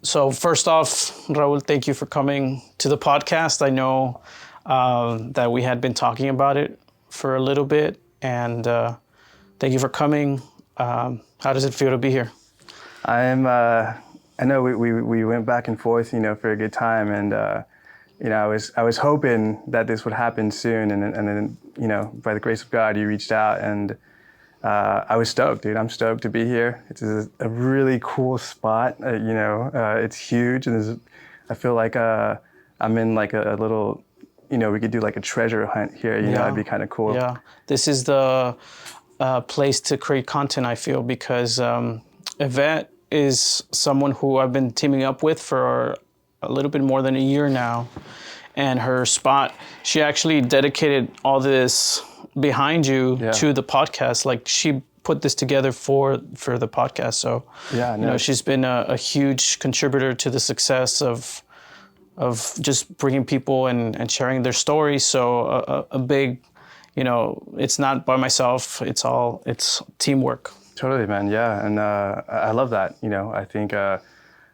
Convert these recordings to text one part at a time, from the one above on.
So first off, Raul, thank you for coming to the podcast. I know that we had been talking about it for a little bit, and thank you for coming. How does it feel to be here? I know we went back and forth, for a good time, and I was hoping that this would happen soon, and then by the grace of God, you reached out, and I was stoked, dude. I'm stoked to be here. It's a really cool spot. It's huge, and I feel like I'm in like a little, we could do like a treasure hunt here. It'd be kind of cool. Yeah, this is the place to create content, I feel, because Yvette is someone who I've been teaming up with for a little bit more than a year now. And her spot, she actually dedicated all this behind you to the podcast. Like, she put this together for the podcast. So, she's been a huge contributor to the success of just bringing people and sharing their stories. So a big, it's not by myself. It's teamwork. Totally, man. Yeah, and I love that. I think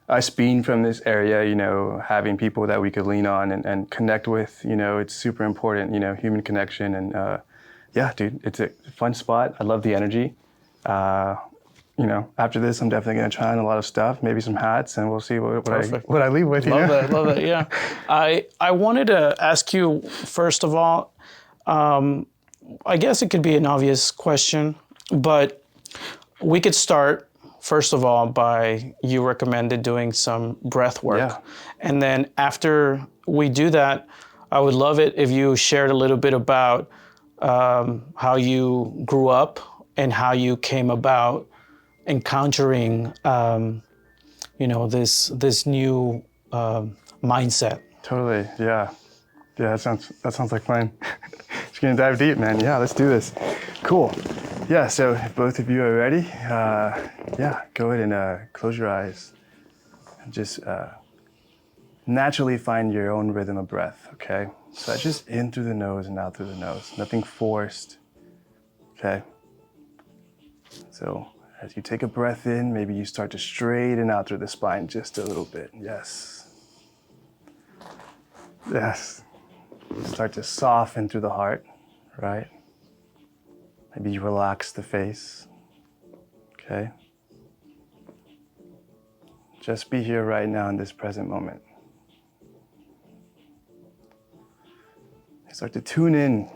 us being from this area, having people that we could lean on and connect with, it's super important. Human connection, and yeah, dude, it's a fun spot. I love the energy. After this, I'm definitely gonna try on a lot of stuff, maybe some hats, and we'll see what I leave with. Love that. Yeah, I wanted to ask you first of all. I guess it could be an obvious question, but we could start first of all by you recommended doing some breath work, and then after we do that, I would love it if you shared a little bit about how you grew up and how you came about encountering, this new mindset. Totally, yeah. That sounds like fun. Just gonna dive deep, man. Yeah, let's do this. Cool. Yeah. So if both of you are ready, go ahead and close your eyes and just naturally find your own rhythm of breath. Okay. So that's just in through the nose and out through the nose. Nothing forced. Okay. So as you take a breath in, maybe you start to straighten out through the spine just a little bit. Yes. Yes. Start to soften through the heart, right? Maybe you relax the face. Okay. Just be here right now in this present moment. Start to tune in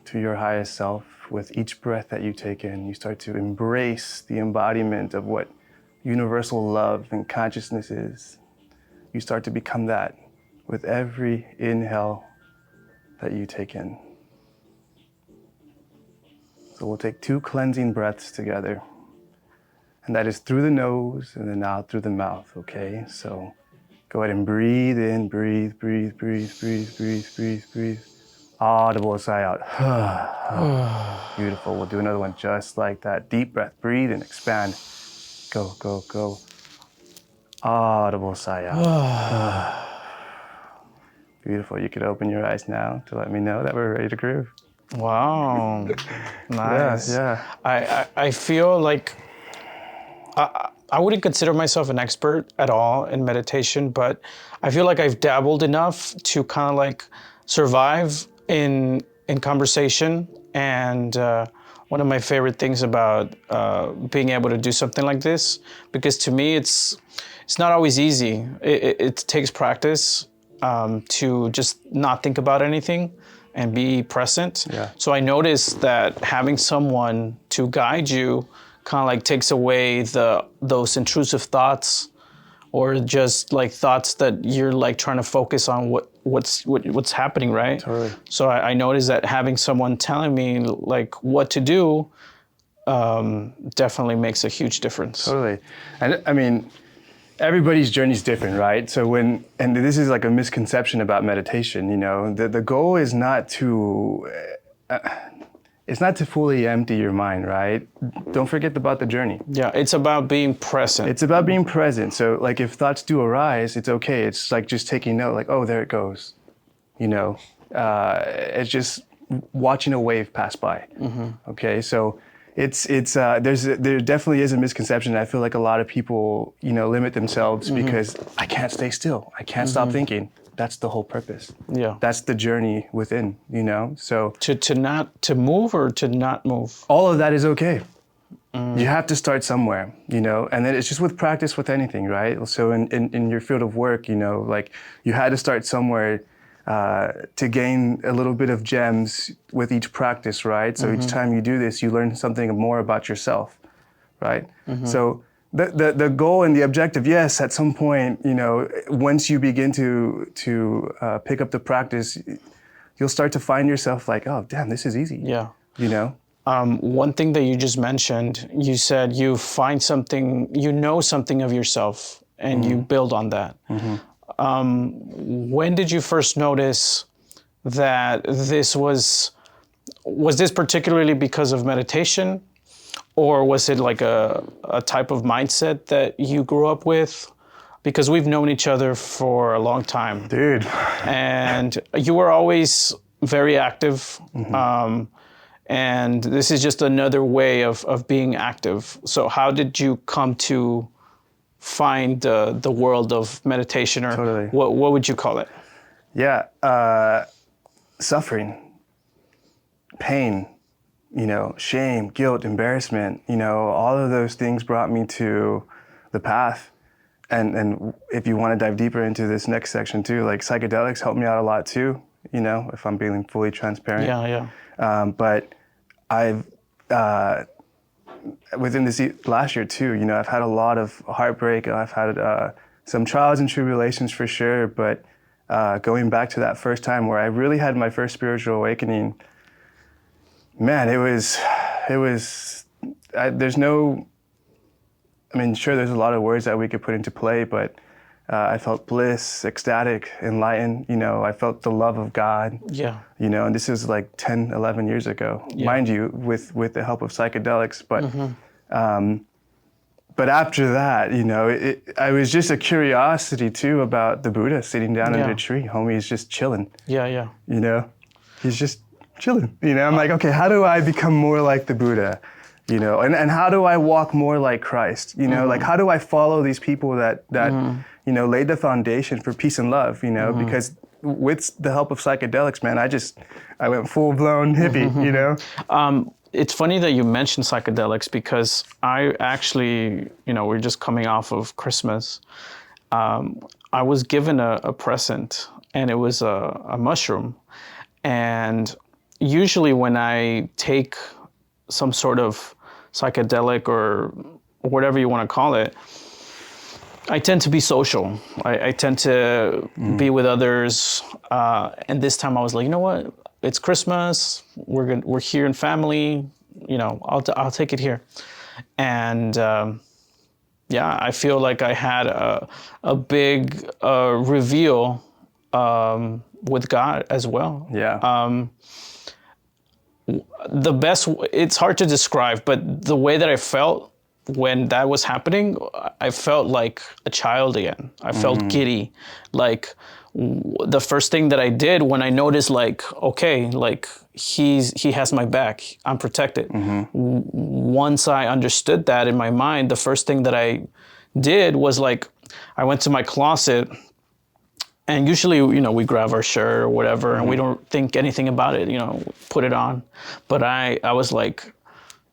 to your highest self. With each breath that you take in, you start to embrace the embodiment of what universal love and consciousness is. You start to become that with every inhale that you take in. So we'll take 2 cleansing breaths together. And that is through the nose and then out through the mouth, okay? So go ahead and breathe in, breathe. Audible sigh out. Beautiful. We'll do another one just like that. Deep breath, breathe and expand. Go. Audible sigh out. Beautiful. You could open your eyes now to let me know that we're ready to groove. Wow. Nice. Yeah. I feel like I wouldn't consider myself an expert at all in meditation, but I feel like I've dabbled enough to kind of like survive in conversation. And one of my favorite things about being able to do something like this, because to me it's not always easy. It takes practice to just not think about anything and be present. Yeah. So I noticed that having someone to guide you kind of like takes away those intrusive thoughts, or just like thoughts that you're like trying to focus on what's happening, right? Totally. So I noticed that having someone telling me like what to do definitely makes a huge difference. Totally. And I mean, everybody's journey is different, right? So and this is like a misconception about meditation, the goal is not to, it's not to fully empty your mind, right? Don't forget about the journey. Yeah, it's about being present. It's about being present. So like if thoughts do arise, it's okay. It's like just taking note, like, oh, there it goes. It's just watching a wave pass by. Mm-hmm. Okay, so There definitely is a misconception. I feel like a lot of people, limit themselves because I can't stay still. I can't stop thinking. That's the whole purpose. Yeah. That's the journey within, So To move or to not move. all of that is okay. You have to start somewhere, and then it's just with practice with anything, right? So in your field of work, like you had to start somewhere to gain a little bit of gems with each practice, right? So each time you do this, you learn something more about yourself, right? So the goal and the objective, yes, at some point, once you begin to pick up the practice, you'll start to find yourself like, oh, damn, this is easy. Yeah. One thing that you just mentioned, you said you find something, something of yourself, and you build on that. When did you first notice that this was this particularly because of meditation, or was it like a type of mindset that you grew up with? Because we've known each other for a long time. Dude. And you were always very active. And this is just another way of being active. So how did you come to find the world of meditation, or Totally. what would you call it? Yeah, suffering, pain, shame, guilt, embarrassment, all of those things brought me to the path. And if you want to dive deeper into this next section too, like psychedelics helped me out a lot too, if I'm being fully transparent. Yeah. But I've, within this last year too, I've had a lot of heartbreak. I've had some trials and tribulations for sure, but going back to that first time where I really had my first spiritual awakening, man, sure, there's a lot of words that we could put into play, but I felt bliss, ecstatic, enlightened. I felt the love of God. Yeah. And this is like 10, 11 years ago, mind you, with the help of psychedelics. But after that, I was just a curiosity too about the Buddha sitting down under a tree. Homie's just chilling. Yeah. He's just chilling. I'm like, okay, how do I become more like the Buddha? And how do I walk more like Christ? Like how do I follow these people that laid the foundation for peace and love? Because with the help of psychedelics, man, I went full blown hippie. It's funny that you mentioned psychedelics, because I actually, we're just coming off of Christmas. I was given a present, and it was a mushroom. And usually when I take some sort of psychedelic or whatever you want to call it, I tend to be social. I tend to be with others. And this time I was like, you know what? It's Christmas. We're here in family. I'll take it here. And I feel like I had a big reveal with God as well. Yeah. It's hard to describe, but the way that I felt when that was happening, I felt like a child again. I felt giddy. Like the first thing that I did when I noticed, like, okay, like he has my back, I'm protected. Once I understood that in my mind, the first thing that I did was like, I went to my closet. And usually, we grab our shirt or whatever, and we don't think anything about it, put it on. But I was like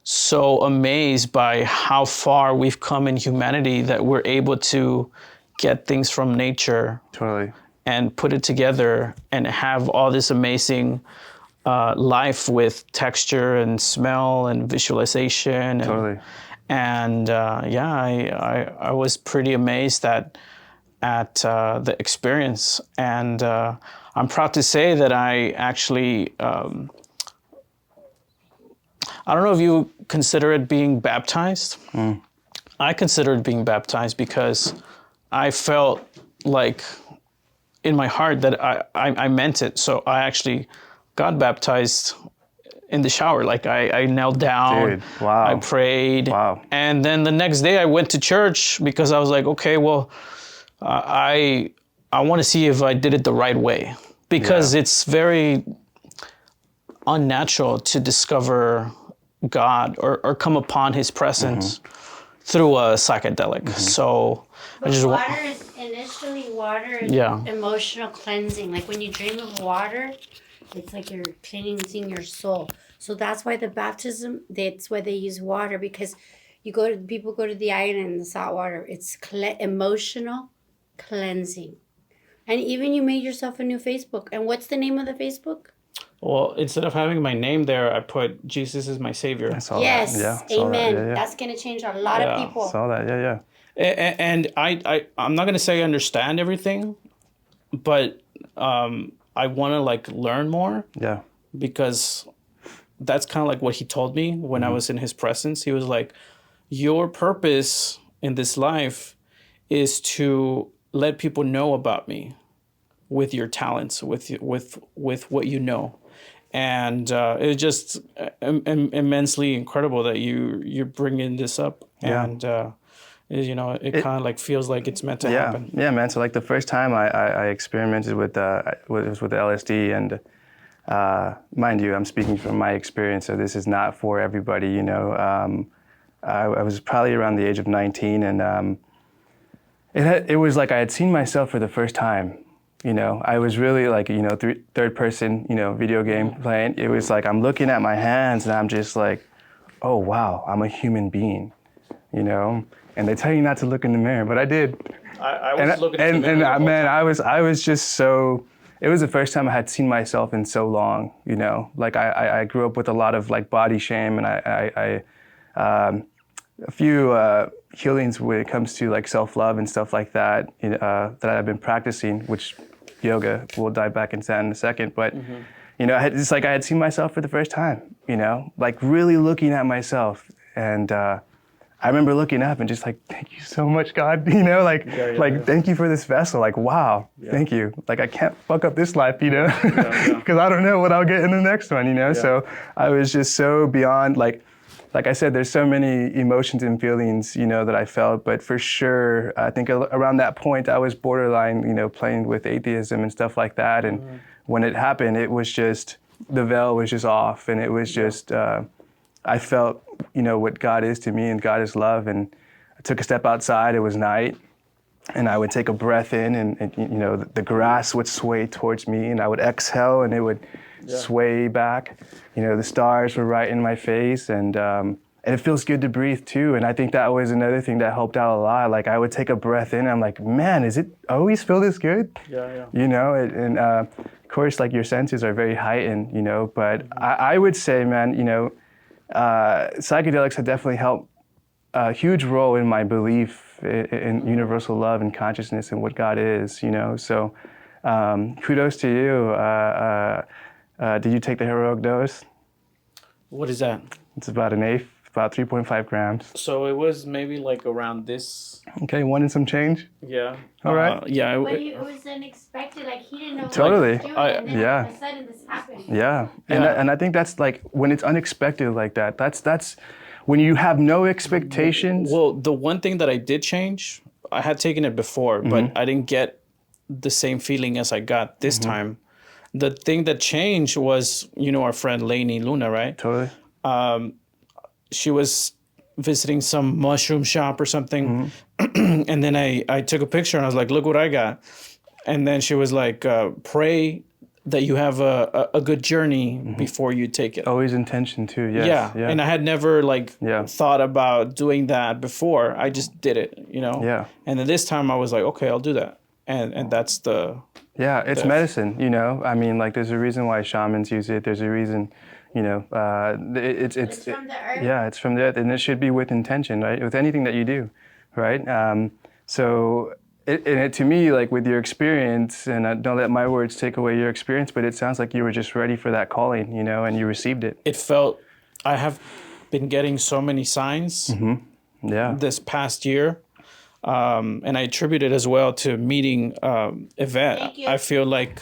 so amazed by how far we've come in humanity that we're able to get things from nature. Totally. And put it together and have all this amazing life with texture and smell and visualization. Totally. And I was pretty amazed at the experience. And I'm proud to say that I actually, I don't know if you consider it being baptized. I consider it being baptized because I felt like in my heart that I meant it. So I actually got baptized in the shower. Like I knelt down. Dude, wow. I prayed. Wow. And then the next day I went to church because I was like, okay, well, I want to see if I did it the right way, because it's very unnatural to discover God or come upon His presence through a psychedelic. So I But just want, water is initially water is Yeah. emotional cleansing. Like when you dream of water, it's like you're cleansing your soul. So that's why the baptism, that's why they use water, because people go to the island in the salt water. It's emotional cleansing. And even you made yourself a new Facebook. And what's the name of the Facebook? well, instead of having my name there, I put Jesus is my I Savior. saw Yes, that. Yeah, saw amen. that. Yeah, yeah. That's gonna change a lot Yeah. of people. Saw that. Yeah, yeah. And I'm not gonna say I understand everything, but I want to like learn more Yeah. because that's kind of like what he told me when I was in his presence. He was like, your purpose in this life is to let people know about me with your talents, with what you know. And it's just immensely incredible that you're bringing this up. Yeah. And it kind of like feels like it's meant to Yeah, happen. yeah, man. So like the first time I experimented with it was with LSD, and mind you, I'm speaking from my experience, so this is not for everybody. I was probably around the age of 19, and it was like I had seen myself for the first time. I was really like third person video game playing. It was like I'm looking at my hands, and I'm just like, oh wow, I'm a human being. And they tell you not to look in the mirror, but I did. I was looking at the mirror And the whole man, time. I was just so. It was the first time I had seen myself in so long. Like I grew up with a lot of like body shame, and a few healings when it comes to like self-love and stuff like that that I've been practicing, which yoga, we'll dive back into that in a second. But it's like I had seen myself for the first time. Like really looking at myself, and I remember looking up and just like, thank you so much, God. Thank you for this vessel. Like, wow, thank you. Like I can't fuck up this life, because I don't know what I'll get in the next one. So I was just so beyond like I said, there's so many emotions and feelings, that I felt, but for sure, I think around that point, I was borderline, playing with atheism and stuff like that. And when it happened, it was just, the veil was just off, and it was just, I felt, what God is to me, and God is love. And I took a step outside, it was night, and I would take a breath in, and the grass would sway towards me, and I would exhale, and it would sway back. The stars were right in my face, and it feels good to breathe too. And I think that was another thing that helped out a lot. Like I would take a breath in, and I'm like, man, is it always feel this good? Of course, like your senses are very heightened, but I would say, man, psychedelics have definitely helped a huge role in my belief in universal love and consciousness and what God is, So kudos to you. Did you take the heroic dose? What is that? It's about an eighth, about 3.5 grams. So it was maybe like around this. Okay, one and some change. Yeah. All right. Yeah. But it was unexpected. Like he didn't know Totally. what he was doing, and then yeah. all of a sudden this happened. Yeah, Yeah. and I think that's like when it's unexpected like that. That's when you have no expectations. Well, the one thing that I did change, I had taken it before, but I didn't get the same feeling as I got this time. The thing that changed was, our friend Lainey Luna, right? Totally. She was visiting some mushroom shop or something. And then I took a picture and I was like, look what I got. And then she was like, pray that you have a good journey before you take it. Always intention too. Yes. Yeah. And I had never thought about doing that before. I just did it, Yeah. And then this time I was like, okay, I'll do that. And that's the... Yeah, it's medicine, I mean, like there's a reason why shamans use it. There's a reason, it's from the earth. Yeah, it's from the earth, and it should be with intention, right? With anything that you do, right? To me, like with your experience, and don't let my words take away your experience, but it sounds like you were just ready for that calling, and you received it. It felt, I have been getting so many signs this past year. And I attribute it as well to meeting Yvette. Thank you. I feel like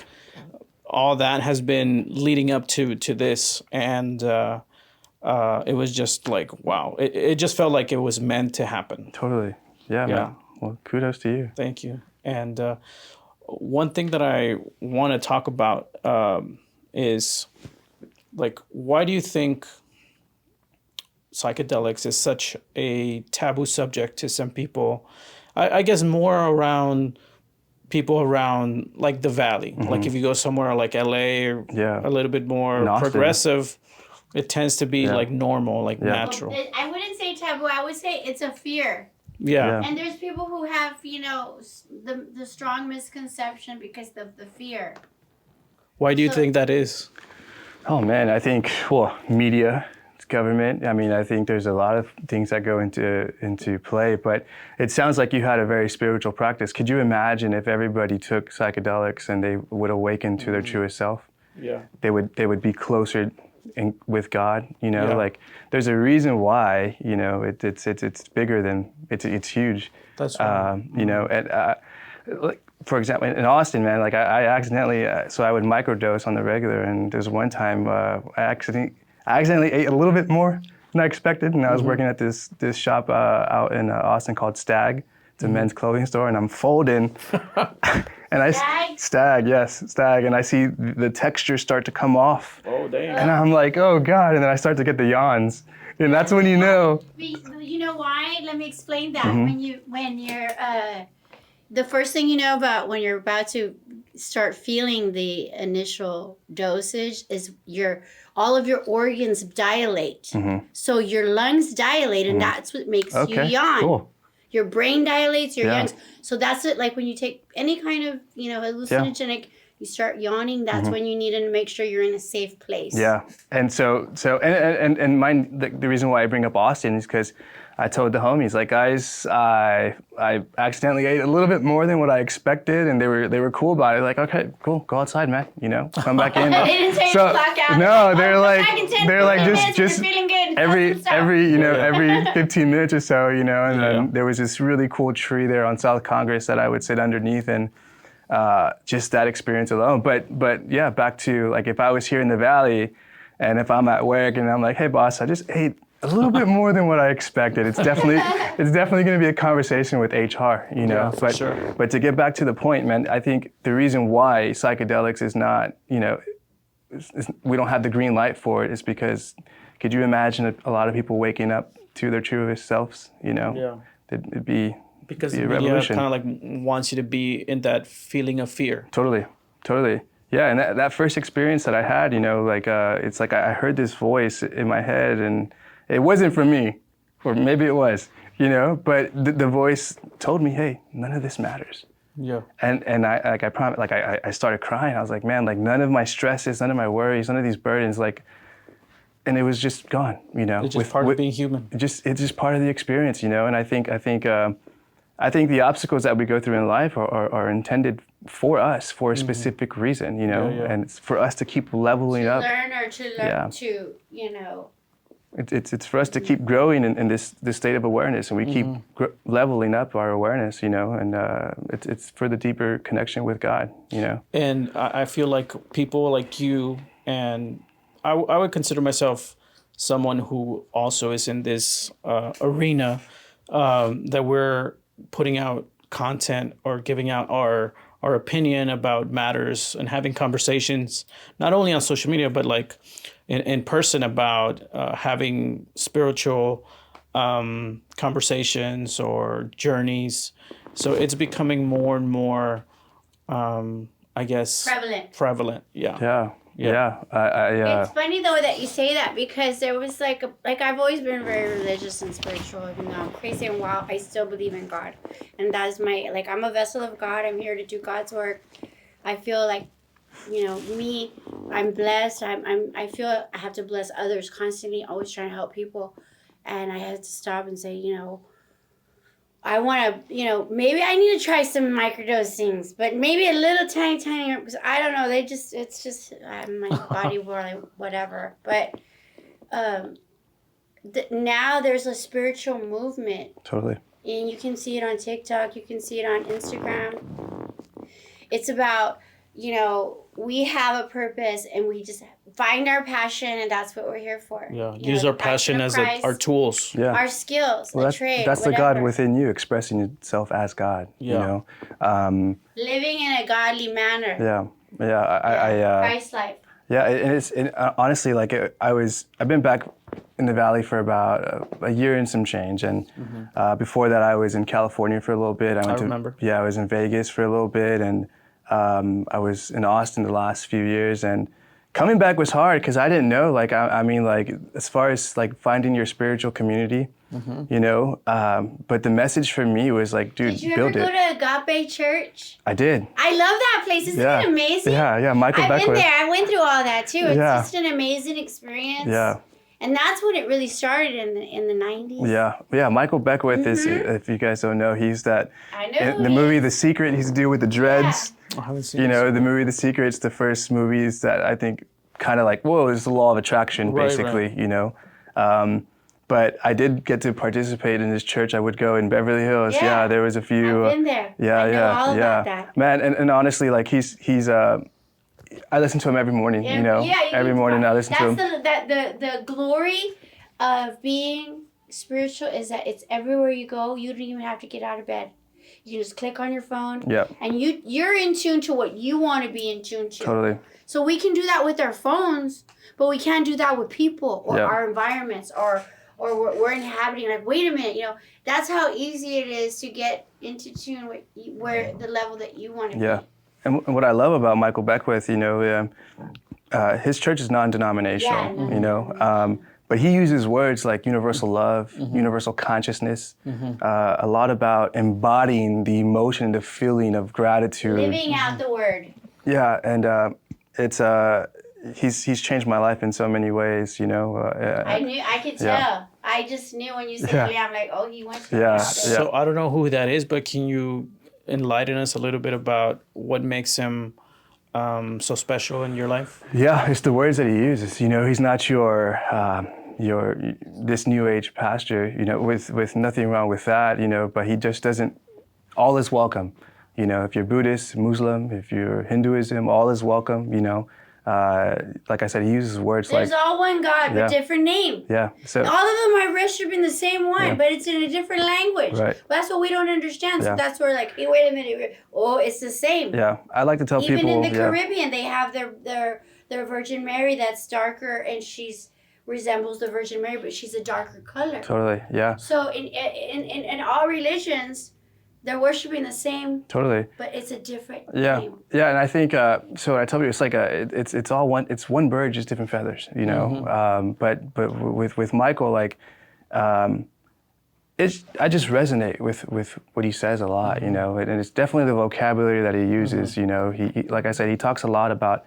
all that has been leading up to this, and it was just like, wow. It just felt like it was meant to happen. Totally. Yeah, man. Well, kudos to you. Thank you. And one thing that I want to talk about is, like, why do you think psychedelics is such a taboo subject to some people. I guess more around people around like the Valley. Like if you go somewhere like LA or a little bit more progressive, it tends to be like normal, like natural. Well, I wouldn't say taboo. I would say it's a fear. Yeah. And there's people who have, you know, the strong misconception because of the fear. Why do you think that is? Oh man, I think, well, media, government. I mean, I think there's a lot of things that go into play, but it sounds like you had a very spiritual practice. Could you imagine if everybody took psychedelics and they would awaken to their truest self? Yeah. They would be closer with God, you know, like there's a reason why, you know, it's bigger than, it's huge. That's right. You know, and like, for example, in Austin, man, like I accidentally, so I would microdose on the regular, and there's one time I accidentally ate a little bit more than I expected, and I was working at this shop out in Austin called Stag. It's a men's clothing store, and I'm folding, and Stag, yes, Stag, and I see the texture start to come off. Oh, damn. And I'm like, oh God, and then I start to get the yawns, and that's when you know. You know why? Let me explain that. When you're, the first thing you know about when you're about to start feeling the initial dosage is all of your organs dilate. So your lungs dilate, and that's what makes you yawn. Cool. Your brain dilates, your lungs. So that's it. Like when you take any kind of, you know, hallucinogenic, you start yawning. That's when you need to make sure you're in a safe place. Yeah, and and mine. The reason why I bring up Austin is because I told the homies, like, guys, I accidentally ate a little bit more than what I expected, and they were cool about it. Like, okay, cool, go outside, man. You know, come back in. They didn't say so, clock out. No, they're like just every 15 minutes or so, you know. And then there was this really cool tree there on South Congress that I would sit underneath, and just that experience alone. But yeah, back to like if I was here in the Valley, and if I'm at work and I'm like, hey boss, I just ate a little bit more than what I expected. It's definitely going to be a conversation with HR, you know. But to get back to the point, man, I think the reason why psychedelics is not, you know, we don't have the green light for it is because, could you imagine a lot of people waking up to their truest selves, you know? Yeah. It'd be because a the media revolution. kind of like wants you to be in that feeling of fear. Totally. Yeah, and that first experience that I had, you know, like it's like I heard this voice in my head, and it wasn't from me, or maybe it was, you know, but the voice told me, hey, none of this matters. Yeah. And I started crying. I was like, man, like none of my stresses, none of my worries, none of these burdens, like, and it was just gone, you know. It's just part of being human. It's just part of the experience, you know. And I think the obstacles that we go through in life are intended for us for a specific reason, you know, and it's for us to keep leveling up. To, you know. It's for us to keep growing in this state of awareness, and we keep leveling up our awareness, you know, and it's for the deeper connection with God, you know. And I feel like people like you, and I would consider myself someone who also is in this arena, that we're putting out content or giving out our opinion about matters and having conversations, not only on social media, but like in person about having spiritual conversations or journeys. So it's becoming more and more, I guess, prevalent. Yeah. It's funny though that you say that, because there was like I've always been very religious and spiritual, even though I'm crazy and wild. I still believe in God, and that's my, like, I'm a vessel of God. I'm here to do God's work. I feel like, you know, I'm blessed. I feel I have to bless others constantly, always trying to help people, and I had to stop and say, you know, I want to, you know, maybe I need to try some microdose things, but maybe a little tiny, because I don't know. It's just my body, whatever. But now there's a spiritual movement. Totally. And you can see it on TikTok. You can see it on Instagram. It's about, you know, we have a purpose, and we just find our passion, and that's what we're here for. Yeah, use our passion as our tools. Yeah. Our skills, well, trade, that's whatever. the God within you expressing itself as God, you know. Living in a godly manner. Yeah. Christ life. Yeah, and honestly, like I've been back in the Valley for about a year and some change, and before that I was in California for a little bit. I remember. I was in Vegas for a little bit, and I was in Austin the last few years, and coming back was hard because I didn't know, like, I mean, like, as far as like finding your spiritual community, you know, but the message for me was like, dude, Did you build ever it. go to Agape Church? I did. I love that place. Isn't it amazing? Yeah, Michael I've been Beckwith. there. I went through all that too. It's Yeah. just an amazing experience. Yeah. And that's when it really started in the 90s. Yeah. Michael Beckwith is, if you guys don't know, he's that. I know. In the movie The Secret, he's to do with the dreads. I haven't seen You this. know, the movie The Secret's the first movies that I think kind of like, whoa, it's the law of attraction, Right, basically, you know. But I did get to participate in his church. I would go in Beverly Hills. Yeah. Yeah, there was a few. I've been there. Yeah, I know yeah, all yeah. about that. Man, and honestly, like he's I listen to him every morning. Yeah, You know, yeah, you every can morning tell. I listen to him. That's the glory of being spiritual is that it's everywhere you go. You don't even have to get out of bed. You can just click on your phone. Yeah. And you're in tune to what you want to be in tune to. Totally. So we can do that with our phones, but we can't do that with people or Yeah. our environments or we're inhabiting. Like, wait a minute, you know, that's how easy it is to get into tune with where the level that you want to Yeah. be. And what I love about Michael Beckwith, you know, his church is non-denominational, Yeah, you know, but he uses words like universal love, universal consciousness, a lot about embodying the emotion, the feeling of gratitude. Living out the word. Yeah, and it's he's changed my life in so many ways, you know. I could tell. Yeah. I just knew when you said Yeah. yeah. I'm like, oh, he went to Yeah. that. So I don't know who that is, but can you enlighten us a little bit about what makes him so special in your life? Yeah, it's the words that he uses. You know, he's not your this new age pastor. You know, with nothing wrong with that. You know, but he just doesn't. All is welcome. You know, if you're Buddhist, Muslim, if you're Hinduism, all is welcome. You know, like I said, he uses words There's like all one God, Yeah. but different name. yeah. So All of them are worshiping in the same one, Yeah. but it's in a different language. Right. That's what we don't understand. So Yeah. that's where like, hey, wait a minute. Oh, it's the same. yeah, I like to tell Even people. in the yeah. Caribbean, they have their Virgin Mary that's darker, and she's resembles the Virgin Mary, but she's a darker color. Totally. Yeah. So in all religions, they're worshiping the same, Totally. but it's a different Yeah, name. yeah, and I think so. I tell you, it's like it's all one. It's one bird, just different feathers, you know. But with Michael, like, I just resonate with what he says a lot, you know, and it's definitely the vocabulary that he uses. You know, he like I said, he talks a lot about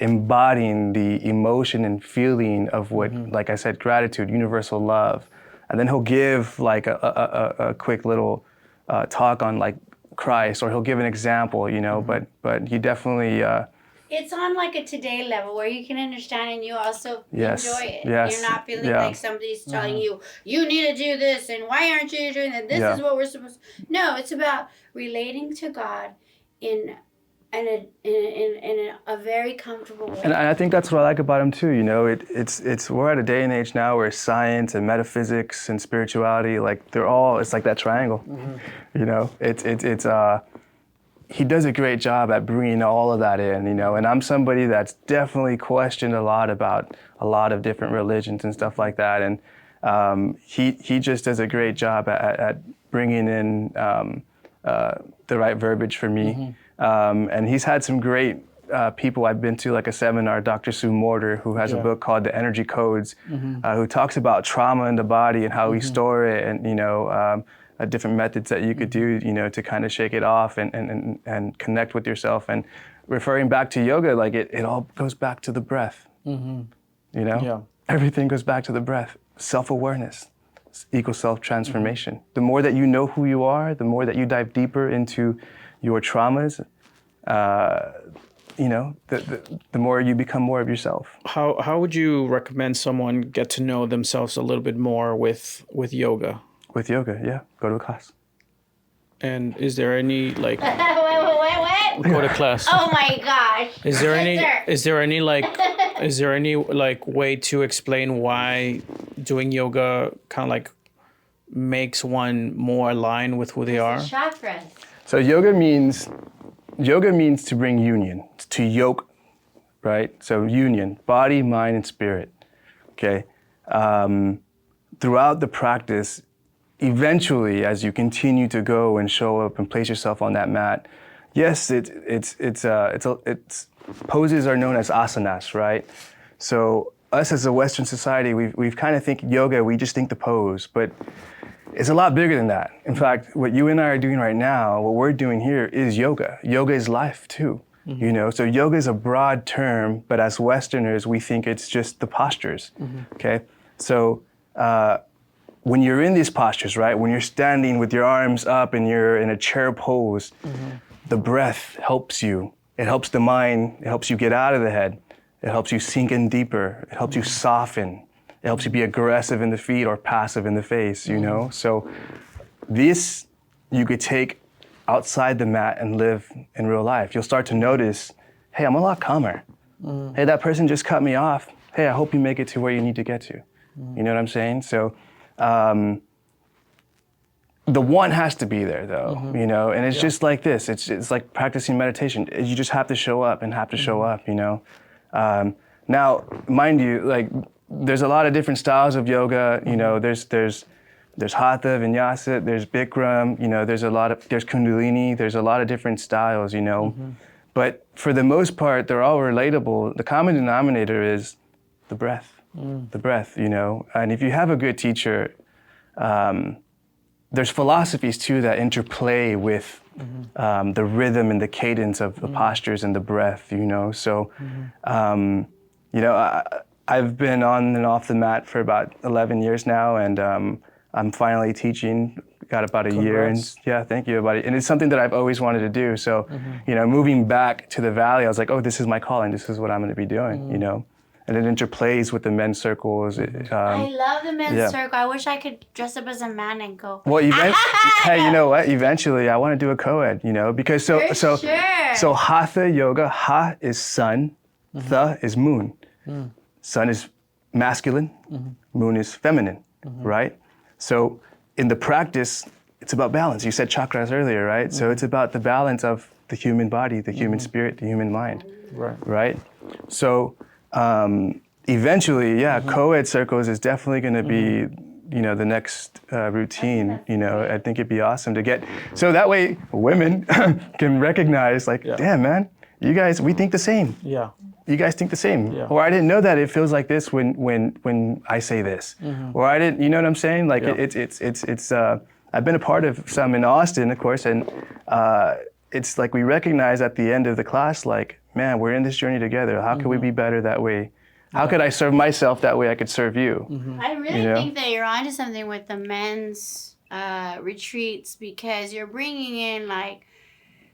embodying the emotion and feeling of what, like I said, gratitude, universal love, and then he'll give like a quick little talk on like Christ, or he'll give an example, you know. But he definitely. It's on like a today level where you can understand and you also Yes, enjoy it. yes, You're not feeling yeah. like somebody's telling you, you need to do this and why aren't you doing that? This Yeah. is what we're supposed to. No, it's about relating to God in a very comfortable way. And I think that's what I like about him too. You know, it's we're at a day and age now where science and metaphysics and spirituality, like it's like that triangle. You know, it's he does a great job at bringing all of that in. You know, and I'm somebody that's definitely questioned a lot about a lot of different religions and stuff like that. And he just does a great job at bringing in the right verbiage for me. And he's had some great people. I've been to like a seminar, Dr. Sue Morter, who has a book called The Energy Codes, who talks about trauma in the body and how we store it, and you know, different methods that you could do, you know, to kind of shake it off and connect with yourself. And referring back to yoga, like it all goes back to the breath. You know, Yeah. everything goes back to the breath. Self-awareness equals self-transformation. The more that you know who you are, the more that you dive deeper into your traumas, you know, the more you become more of yourself. How would you recommend someone get to know themselves a little bit more with yoga? With yoga, yeah, go to a class. And is there any like What? go to class? Oh my gosh. Is there any Sir. is there any like way to explain why doing yoga kind of like makes one more aligned with who they are? Chakras. So yoga means to bring union, to yoke, right? So union, body, mind, and spirit, okay? Throughout the practice, eventually, as you continue to go and show up and place yourself on that mat, yes, it's poses are known as asanas, right? So us as a Western society, we've kind of think yoga, we just think the pose, but it's a lot bigger than that. In fact, what you and I are doing right now, what we're doing here is yoga. Yoga is life too, you know? So yoga is a broad term, but as Westerners, we think it's just the postures, okay? So when you're in these postures, right? When you're standing with your arms up and you're in a chair pose, the breath helps you. It helps the mind, it helps you get out of the head. It helps you sink in deeper. It helps you soften. It helps you be aggressive in the feet or passive in the face, you know? So this you could take outside the mat and live in real life. You'll start to notice, hey, I'm a lot calmer. Hey, that person just cut me off. Hey, I hope you make it to where you need to get to. You know what I'm saying? So the one has to be there though, you know? And it's just like this. It's like practicing meditation. You just have to show up and have to show up, you know? Now, mind you, like, there's a lot of different styles of yoga. You know, there's hatha, vinyasa, there's bikram. You know, there's kundalini. There's a lot of different styles. You know, but for the most part, they're all relatable. The common denominator is the breath. The breath. You know, and if you have a good teacher, there's philosophies too that interplay with the rhythm and the cadence of the postures and the breath. You know, so you know. I've been on and off the mat for about 11 years now, and I'm finally teaching. Got about a year, and yeah, thank you, buddy. And it's something that I've always wanted to do. So, you know, moving back to the valley, I was like, oh, this is my calling. This is what I'm going to be doing. You know, and it interplays with the men's circles. I love the men's circle. I wish I could dress up as a man and go. Well, hey, you know what? Eventually, I want to do a co-ed. You know, because so hatha yoga. Ha is sun, tha is moon. Sun is masculine, moon is feminine, right? So in the practice, it's about balance. You said chakras earlier, right? So it's about the balance of the human body, the human spirit, the human mind, right? So eventually, co-ed circles is definitely going to be, you know, the next routine. You know, I think it'd be awesome to get, so that way women can recognize, like, damn, man, you guys, we think the same. Yeah. You guys think the same. Yeah. Or I didn't know that it feels like this when I say this. Or I didn't, you know what I'm saying? Like it's I've been a part of some in Austin, of course, and it's like we recognize at the end of the class, like, man, we're in this journey together. How could we be better that way? How could I serve myself that way I could serve you? I really think that you're onto something with the men's retreats, because you're bringing in like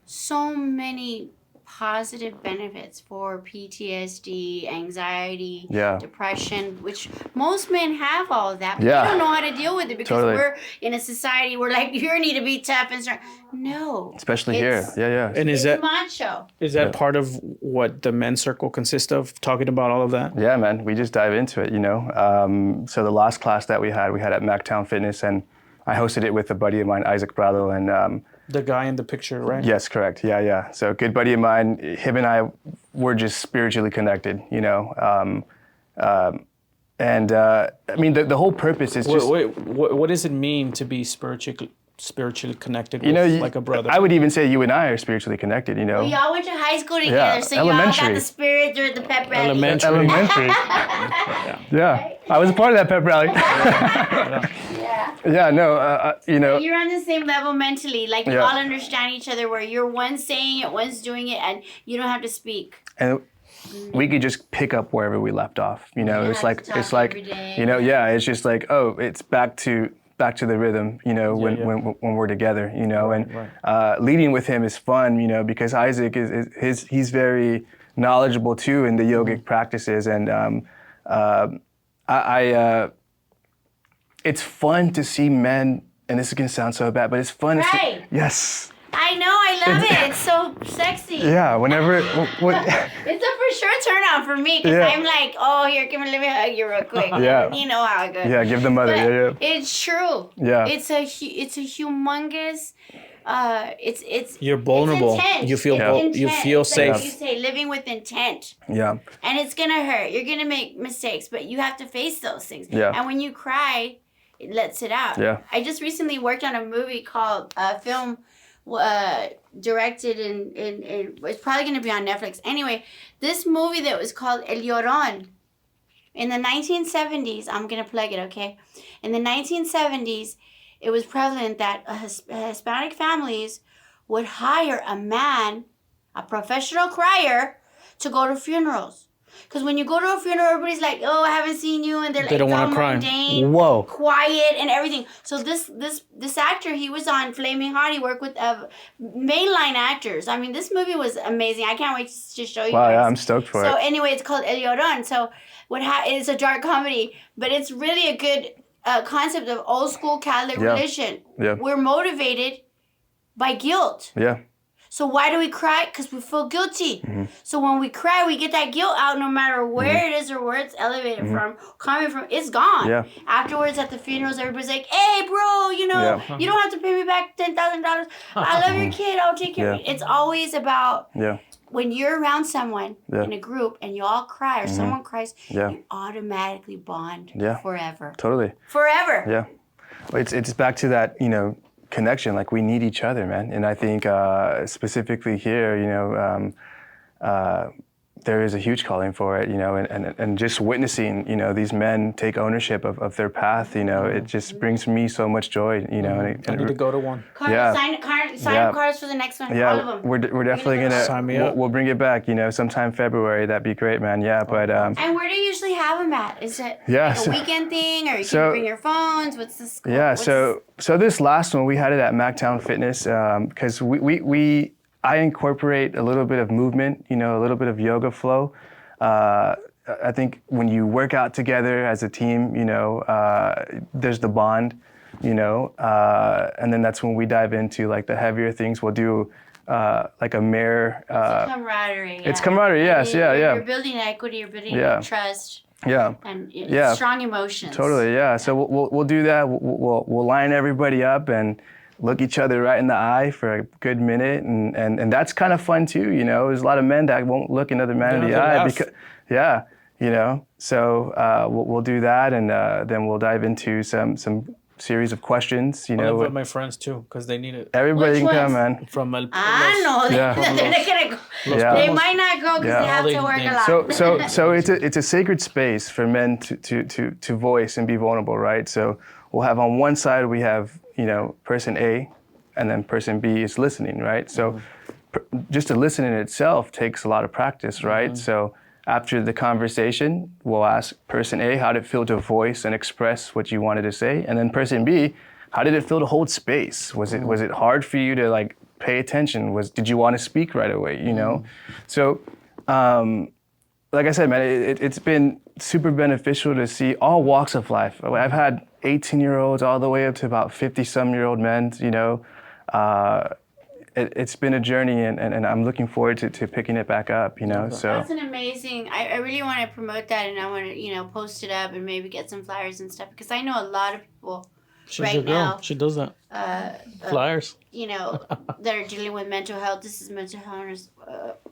so many positive benefits for PTSD, anxiety, depression, which most men have all of that, but they don't know how to deal with it because we're in a society where, like, you need to be tough and strong. No. Especially here. And is that macho? Is that part of what the men's circle consists of, talking about all of that? Yeah, man. We just dive into it, you know. So the last class that we had at Mactown Fitness, and I hosted it with a buddy of mine, Isaac Prado, and the guy in the picture, right? Yes, correct. Yeah. So a good buddy of mine, him and I were just spiritually connected, you know. I mean, the whole purpose is just... What does it mean to be spiritually connected with, like a brother? I would even say you and I are spiritually connected, you know. We all went to high school together, so y'all got the spirit during the pep rally. Elementary. Yeah. I was a part of that pep rally. Yeah, no, you know. You're on the same level mentally. Like, you all understand each other, where you're one saying it, one's doing it, and you don't have to speak. And we could just pick up wherever we left off. You know, it's like, you know, it's just like, oh, it's back to the rhythm, you know, when we're together, you know. Leading with him is fun, you know, because Isaac he's very knowledgeable too in the yogic practices, and it's fun to see men, and this is gonna sound so bad, but it's fun to see. Yes. I know, I love it. It's so sexy. Yeah, whenever. It's a for sure turn on for me, because I'm like, oh, here, let me hug you real quick. You know how it goes. Yeah, give the mother. But it's true. Yeah. It's a humongous it's You're vulnerable. It's intent. You feel It's you intent. feel It's safe. like you say, living with intent. Yeah. And it's gonna hurt. You're gonna make mistakes, but you have to face those things. Yeah. And when you cry, it lets it out. Yeah. I just recently worked on a movie called film directed in it's probably gonna be on Netflix. Anyway, this movie that was called El Llorón. In the 1970s, I'm gonna plug it, okay? In the 1970s, it was prevalent that Hispanic families would hire a man, a professional crier, to go to funerals. Because when you go to a funeral, everybody's like, "Oh, I haven't seen you," and they're They don't all wanna cry. mundane, Whoa. quiet, and everything. So this actor, he was on Flaming Hot. He worked with mainline actors. I mean, this movie was amazing. I can't wait to show you Wow, guys. yeah, I'm stoked for So it. anyway, it's called El Llorón. So it's a dark comedy, but it's really a good concept of old school Catholic religion. Yeah. We're motivated by guilt. Yeah. So why do we cry? Because we feel guilty. Mm-hmm. So when we cry, we get that guilt out no matter where it is or where it's elevated from, coming from, it's gone. Yeah. Afterwards at the funerals, everybody's like, "Hey, bro, you know, you don't have to pay me back $10,000. I love your kid. I'll take care of it." It's always about when you're around someone in a group and you all cry or someone cries, you automatically bond forever. Totally. Forever. Yeah. Well, it's back to that, connection. Like, we need each other, man. And I think specifically here, there is a huge calling for it, and just witnessing, these men take ownership of their path, it just brings me so much joy, I need to go to one. Sign up cards for the next one. All of them. We're definitely Sign me up. we'll bring it back, sometime February. That'd be great, man. Yeah, but And where do you usually have them at? Is it a weekend thing, or you can bring your phones? What's the school? Yeah, so this last one we had it at Mactown Fitness because I incorporate a little bit of movement, a little bit of yoga flow. I think when you work out together as a team, there's the bond, and then that's when we dive into like the heavier things. We'll do like a mare. It's camaraderie. It's camaraderie, yes, yeah. You're building equity, you're building trust. Yeah. And strong emotions. Totally, yeah. So we'll do that. We'll line everybody up and look each other right in the eye for a good minute, and that's kind of fun too. There's a lot of men that won't look another man in the eye because, So we'll do that, and then we'll dive into some series of questions. I live with my friends too because they need it. Everybody can come, man. From El no, they're not gonna go. They might not go because they have to work a lot. So it's a sacred space for men to voice and be vulnerable, right? So we'll have on one side we have person A, and then person B is listening, right? So just to listen in itself takes a lot of practice, right? So after the conversation, we'll ask person A, how did it feel to voice and express what you wanted to say? And then person B, how did it feel to hold space? Was it hard for you to like pay attention? Did you want to speak right away? So like I said, man, it's been super beneficial to see all walks of life. I've had 18-year-olds all the way up to about 50-some-year-old men, It's been a journey, and I'm looking forward to picking it back up, So that's an amazing. I really want to promote that, and I want to post it up and maybe get some flyers and stuff, because I know a lot of people now. She does that. Flyers. That are dealing with mental health. This is mental illness.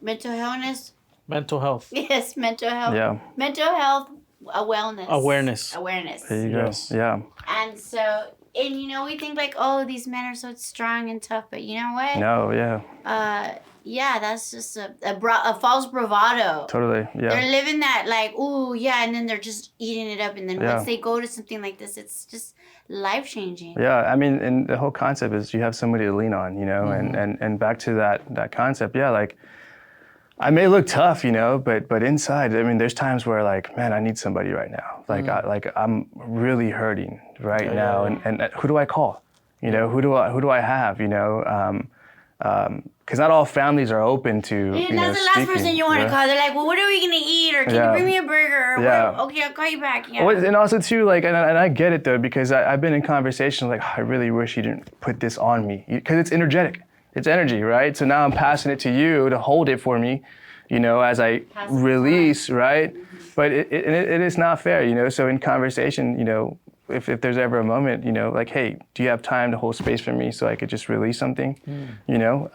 Mental illness. Mental health. Yes, mental health. Yeah. Mental health awareness. There you go. Yeah. And so. And we think like, oh, these men are so strong and tough, but you know what? No, yeah. That's just a false bravado. Totally, yeah. They're living that like, ooh, yeah, and then they're just eating it up, and then once they go to something like this, it's just life changing. Yeah, I mean, and the whole concept is you have somebody to lean on, and back to that concept, like. I may look tough, but inside, I mean, there's times where like, man, I need somebody right now. Like, I'm really hurting right now, and who do I call? Who do I have? Because not all families are open to. And that's the last person you want to call. They're like, well, what are we gonna eat? Or can you bring me a burger? Or okay, I'll call you back. Yeah. Well, and also too, like, and I get it though, because I've been in conversations like, I really wish you didn't put this on me, because it's energetic. It's energy, right? So now I'm passing it to you to hold it for me, as I release, right? Mm-hmm. But it is not fair, So in conversation, if there's ever a moment, you know, like, hey, do you have time to hold space for me so I could just release something, you know?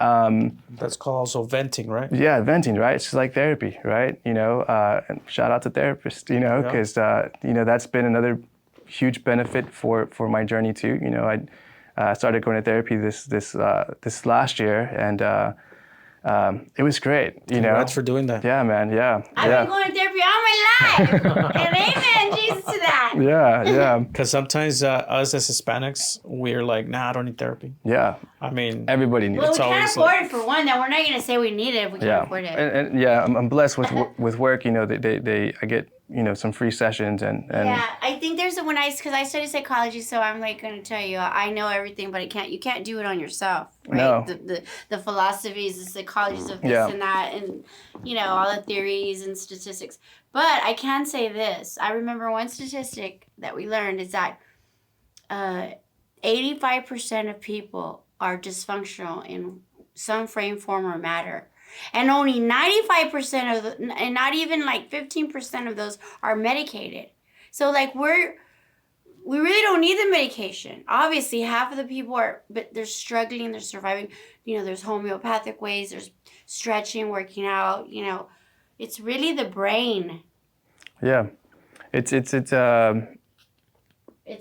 That's called also venting, right? Yeah, venting, right? It's just like therapy, right? You know, and shout out to therapists, you know, because, you know, that's been another huge benefit for my journey too. You know, I started going to therapy this last year, and it was great. You know, Congrats for doing that. yeah, man, yeah, I've yeah, been going to therapy all my life. And amen, Jesus, to that. yeah, Because sometimes us as Hispanics, we're like, nah, I don't need therapy. yeah. I mean, Everybody needs. Well, we it. can't always afford it for one. That we're not going to say we need it if we can't Yeah, afford it. and yeah, I'm blessed with work. You know, I get, you know, some free sessions and Yeah, I think there's because I study psychology, so I'm like going to tell you, I know everything, but you can't do it on yourself, right? No. The philosophies, the psychologies of this Yeah. and that, and you know all the theories and statistics. But I can say this: I remember one statistic that we learned is that 85% of people are dysfunctional in some frame, form, or matter. And only 95% of and not even like 15% of those are medicated. So like we really don't need the medication. Obviously, half of the people but they're struggling, they're surviving. You know, there's homeopathic ways, there's stretching, working out, you know. It's really the brain. yeah, it's It's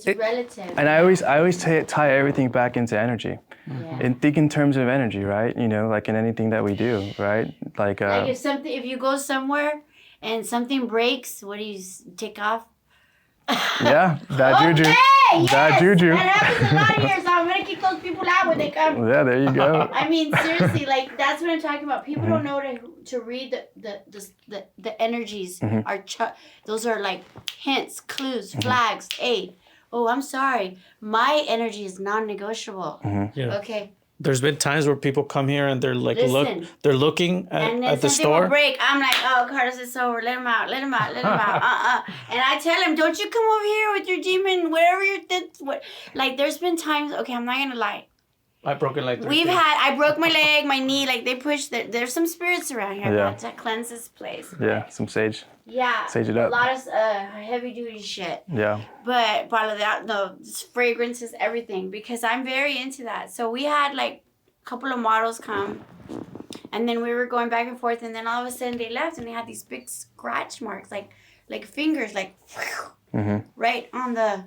relative. and I always tie everything back into energy. Yeah. And think in terms of energy, right? You know, like in anything that we do, right? Like if you go somewhere and something breaks, what do you take off? yeah, that juju. Yes, That juju. that happens a lot here, so I'm gonna kick those people out when they come. Yeah, there you go. I mean, seriously, like that's what I'm talking about. People don't know to read the energies. Those are like hints, clues, flags. Hey, oh, I'm sorry, my energy is non-negotiable. yeah. Okay. There's been times where people come here and they're like, Listen. they're looking And then at the something will store. break. I'm like, oh, Carlos, it's over. Let him out. Let him out. Let him out. And I tell him, don't you come over here with your demon, whatever like, there's been times, okay, I'm not going to lie. I broke it like 3 times. I broke my leg, my knee, like they pushed, there's some spirits around here. Yeah. I've got to cleanse this place. Yeah, some sage. Yeah. Sage it A up. lot of heavy duty shit. Yeah. But part of that, no, fragrances, everything, because I'm very into that. So we had like a couple of models come, and then we were going back and forth, and then all of a sudden they left, and they had these big scratch marks, like fingers, like right on the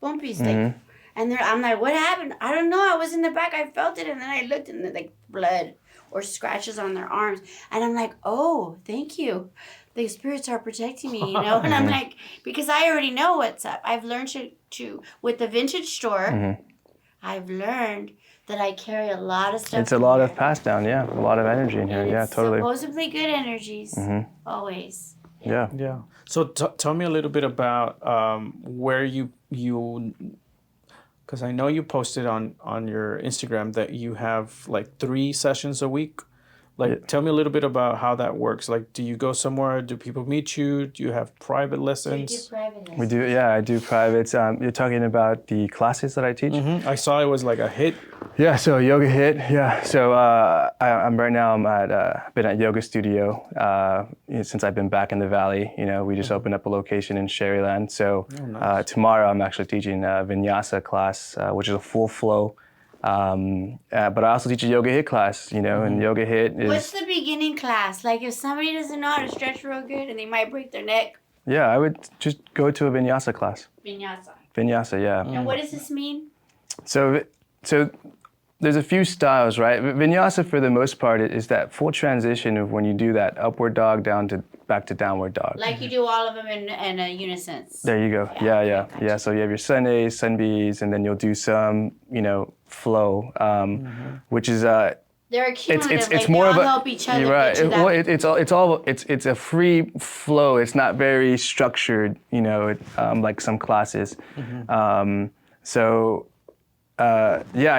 bumpies, like. And I'm like, what happened? I don't know. I was in the back. I felt it, and then I looked, and like blood or scratches on their arms, and I'm like, oh, thank you. The spirits are protecting me, you know? And I'm like, because I already know what's up. I've learned to with the vintage store, I've learned that I carry a lot of stuff. It's a lot of pass down, yeah. A lot of energy in here, yeah, totally. Supposedly good energies, always. Yeah. Yeah. So tell me a little bit about where you because I know you posted on your Instagram that you have like 3 sessions a week. Like, tell me a little bit about how that works. Like, do you go somewhere? Do people meet you? Do you have private lessons? We do private lessons. We do, yeah, I do privates. You're talking about the classes that I teach? I saw it was like a hit. Yeah, so yoga hit, yeah. So I'm right now, been at Yoga Studio since I've been back in the Valley. You know, we just opened up a location in Sherryland. So nice. Tomorrow I'm actually teaching a vinyasa class, which is a full flow. But I also teach a yoga hit class, you know, and yoga hit is... What's the beginning class? Like if somebody doesn't know how to stretch real good and they might break their neck. Yeah, I would just go to a vinyasa class. Vinyasa. Vinyasa, yeah. And what does this mean? So there's a few styles, right? Vinyasa, for the most part, is that full transition of when you do that upward dog back to downward dog. Like you do all of them in a unison. There you go. Yeah. So you have your sun A's, sun B's, and then you'll do some, you know, flow, which is they're cumulative. it's like more they of all a... help each other. You're right. Get It's a free flow. It's not very structured, you know, like some classes. I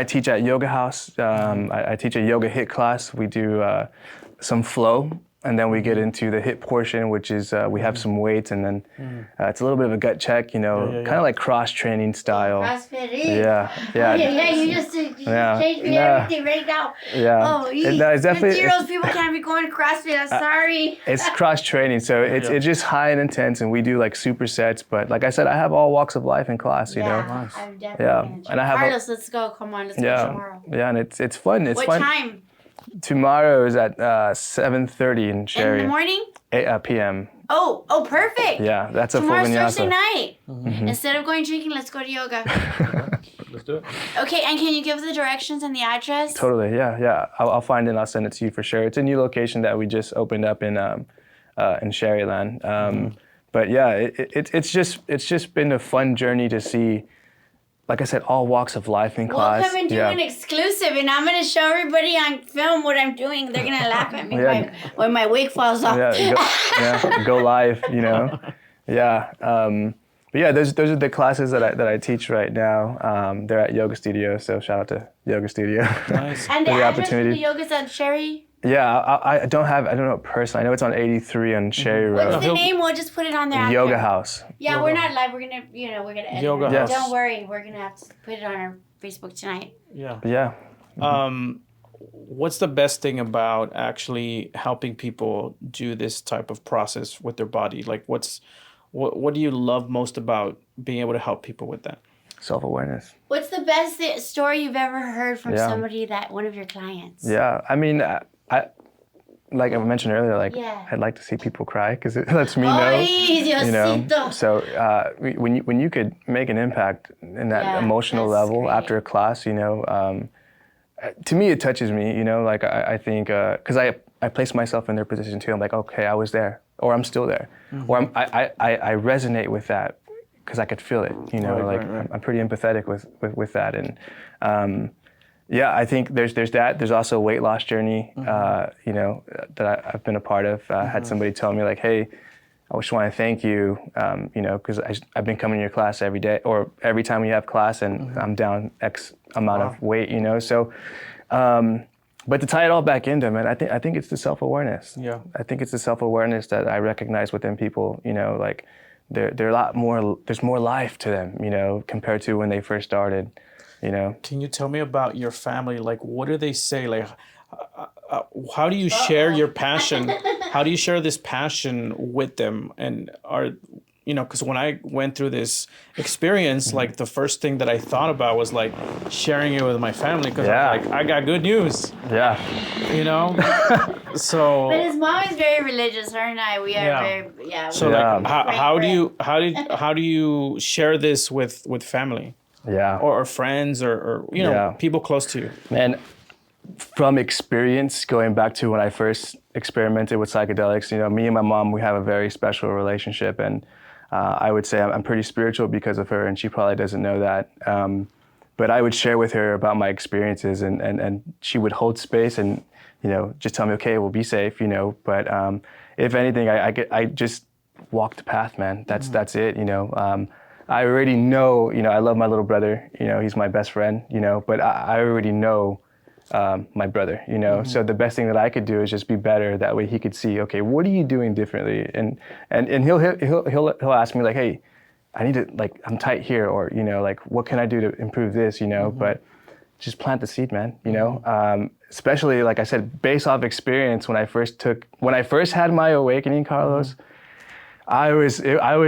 teach at Yoga House. I teach a yoga hit class. We do some flow, and then we get into the hip portion, which is we have some weights, and then it's a little bit of a gut check, kind of like cross-training style. CrossFit is. Yeah. You just changed me everything right now. Yeah. Oh, it's definitely 50-year-old people can't be going to CrossFit. I'm sorry. It's cross-training, so it's just high and intense, and we do like supersets. But like I said, I have all walks of life in class, you know. Nice. I'm definitely and I have Carlos, let's go. Come on, let's go tomorrow. Yeah, and it's fun. It's what fun. time? Tomorrow is at 7:30 in Sherry. In the morning? 8 p.m. Oh, perfect. Yeah, that's a full Tomorrow's vinyasa. Thursday night. Instead of going drinking, let's go to yoga. Let's do it. Okay, and can you give the directions and the address? Totally, yeah. I'll find it and I'll send it to you for sure. It's a new location that we just opened up in Sherryland. But yeah, it's just been a fun journey to see, like I said, all walks of life in class. We'll come and do an exclusive, and I'm going to show everybody on film what I'm doing. They're going to laugh at me when my wig falls off. Go live, Yeah. But yeah, those are the classes that I teach right now. They're at Yoga Studio, so shout out to Yoga Studio. Nice. And the address for the yoga's on Sherry? Yeah, I don't know it personally. I know it's on 83 on Cherry Road. What's the name? We'll just put it on there. Yoga House. Yeah, we're not live. We're gonna edit Yoga it. House. Don't worry, we're gonna have to put it on our Facebook tonight. Yeah. What's the best thing about actually helping people do this type of process with their body? Like, what do you love most about being able to help people with that? Self-awareness. What's the best story you've ever heard from somebody one of your clients? Yeah, I mean, I like I mentioned earlier, I'd like to see people cry because it lets me know, So when you could make an impact in that emotional level after a class, to me it touches me. Like I think because I place myself in their position too. I'm like, okay, I was there, or I'm still there, or I resonate with that because I could feel it. Right. I'm pretty empathetic with that, and yeah, I think there's that. There's also a weight loss journey, that I've been a part of. I had somebody tell me like, hey, I just want to thank you, because I've been coming to your class every day or every time we have class, and I'm down X amount of weight, So, but to tie it all back into, man, I think it's the self-awareness. Yeah. I think it's the self-awareness that I recognize within people. Like they're a lot more. There's more life to them, compared to when they first started. Can you tell me about your family? Like, what do they say? Like, how do you share your passion? How do you share this passion with them? And because when I went through this experience, like the first thing that I thought about was like sharing it with my family because I got good news. Yeah. So. But his mom is very religious. Her and I, we are very So like, how do you share this with family? Yeah. Or friends or people close to you. And from experience, going back to when I first experimented with psychedelics, me and my mom, we have a very special relationship, and I would say I'm pretty spiritual because of her, and she probably doesn't know that. But I would share with her about my experiences, and she would hold space and just tell me, okay, we'll be safe, But if anything, I just walk the path, man. That's it, I already know, I love my little brother, he's my best friend, but I already know my brother, So the best thing that I could do is just be better. That way he could see, okay, what are you doing differently? And he'll ask me like, hey, I need to, like, I'm tight here, or, like, what can I do to improve this, But just plant the seed, man, especially, like I said, based off experience, when I first had my awakening, Carlos, I was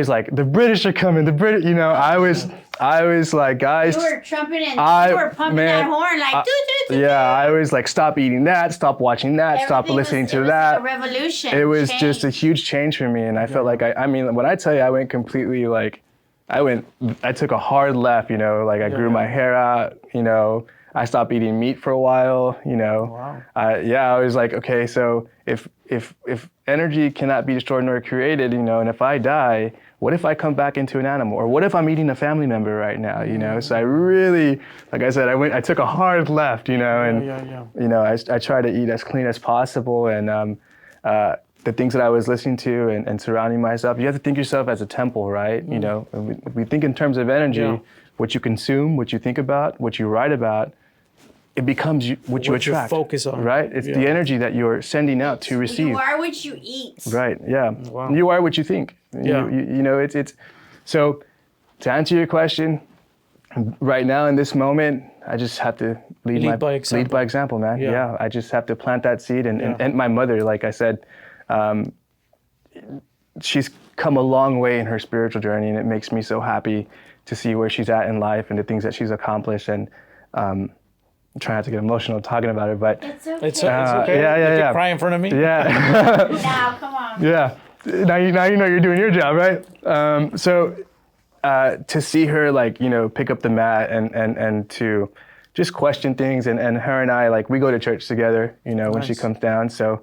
like, the British are coming, I was like, guys. You were trumpeting, you were pumping that horn like, I was like, stop eating that, stop watching that, stop listening to that. It was like a revolution. It was just a huge change for me, and I felt like, I mean, when I tell you, I went completely like, I took a hard left, like I grew my hair out, I stopped eating meat for a while, Wow. I was like, okay, so if energy cannot be destroyed nor created, and if I die, what if I come back into an animal? Or what if I'm eating a family member right now, So I really, like I said, I took a hard left, and, I try to eat as clean as possible, and the things that I was listening to and surrounding myself, you have to think yourself as a temple, right? We think in terms of energy, what you consume, what you think about, what you write about, it becomes what you attract. focus on. Right? It's the energy that you're sending out to receive. You are what you eat. Right, yeah. Wow. You are what you think. Yeah. You know, it's so to answer your question, right now in this moment, I just have to lead by example, man. Yeah. I just have to plant that seed and my mother, like I said, she's come a long way in her spiritual journey, and it makes me so happy to see where she's at in life and the things that she's accomplished. And I'm trying not to get emotional talking about it, but It's okay. It's okay. Yeah. You cry in front of me? Yeah. Now, come on. Yeah. Now you know you're doing your job, right? So to see her, like, you know, pick up the mat and to just question things, and her and I, like, we go to church together, you know, when she comes down. So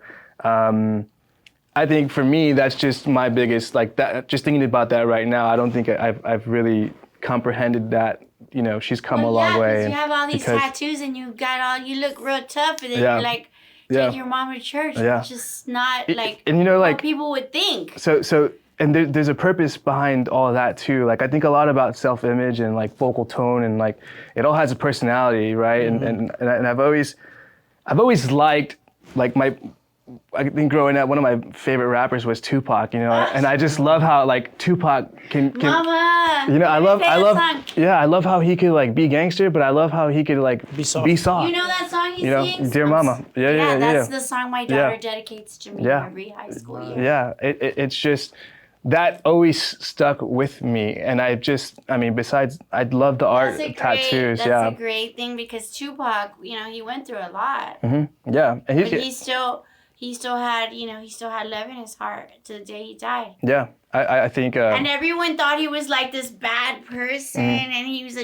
I think for me, that's just my biggest, like, that. Just thinking about that right now, I don't think I've really comprehended that. You know, she's come a long way. Yeah, you have all these tattoos and you look real tough, and then you're like, take your mom to church. Yeah. It's just not like and you know, like, what people would think. So and there's a purpose behind all of that too. Like, I think a lot about self-image and like vocal tone, and like it all has a personality, right? And I've always liked, like, I think growing up, one of my favorite rappers was Tupac, you know, and I just love how, like, Tupac can Mama, you know, I love how he could, like, be gangster, but I love how he could, like, be soft. You know that song he sings? Dear Mama. Yeah. That's the song my daughter dedicates to me every high school year. Yeah, it's just, that always stuck with me, and besides, I love the art, tattoos. That's a great thing, because Tupac, you know, he went through a lot. Mm-hmm. Yeah, and but he still had love in his heart to the day he died. Yeah, I think. And everyone thought he was like this bad person, and he was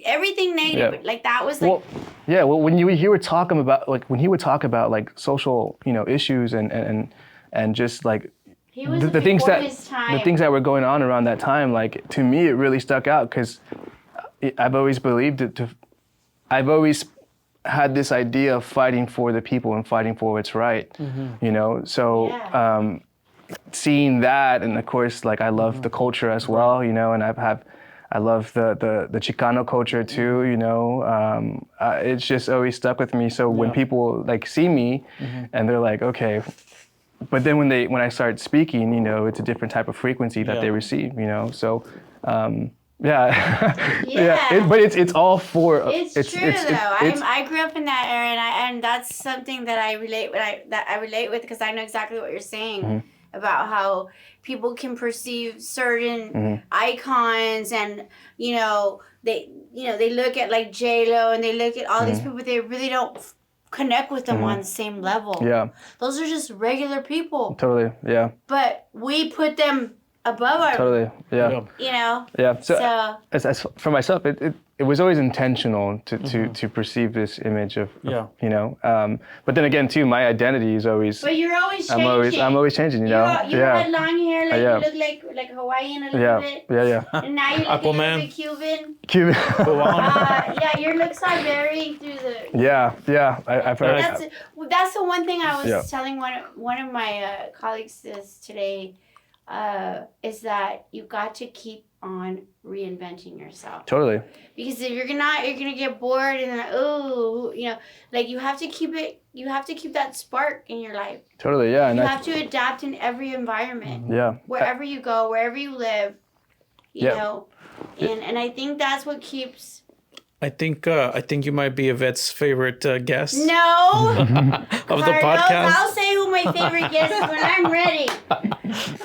everything negative. Yeah. Like, that was like. Well, when he would talk about, like, social, you know, issues and just, like, the things that were going on around that time, like, to me, it really stuck out, because I've always believed I've always had this idea of fighting for the people and fighting for what's right, you know? So seeing that, and of course, like, I love the culture as well, you know, and I love the Chicano culture too, you know? It's just always stuck with me. So when people, like, see me and they're like, okay, but then when I start speaking, you know, it's a different type of frequency that they receive, you know? So, but it's all for. It's true though. I grew up in that area, and that's something that I relate with, because I know exactly what you're saying about how people can perceive certain icons, and you know they look at, like, J-Lo, and they look at all these people, they really don't connect with them on the same level. Yeah, those are just regular people. Totally. Yeah. But we put them above our. Totally. Yeah. You know. Yeah. So as for myself, it was always intentional to perceive this image of you know. But then again, too, my identity is always. But you're always changing. I'm always changing. You know. You had long hair, like you look like Hawaiian a little bit. Yeah. And now you look like a Cuban. Your looks are varying through the. Yeah. I've heard. That's the one thing I was telling one of my colleagues this today. Is that you got to keep on reinventing yourself. Totally. Because if you're gonna get bored, and you know, like, you have to keep that spark in your life. Totally, yeah. And you have to adapt in every environment. Yeah. Wherever you go, wherever you live, you know, and I think that's what keeps. I think you might be Yvette's favorite guest. No. Of the podcast. I'll say who my favorite guest is when I'm ready.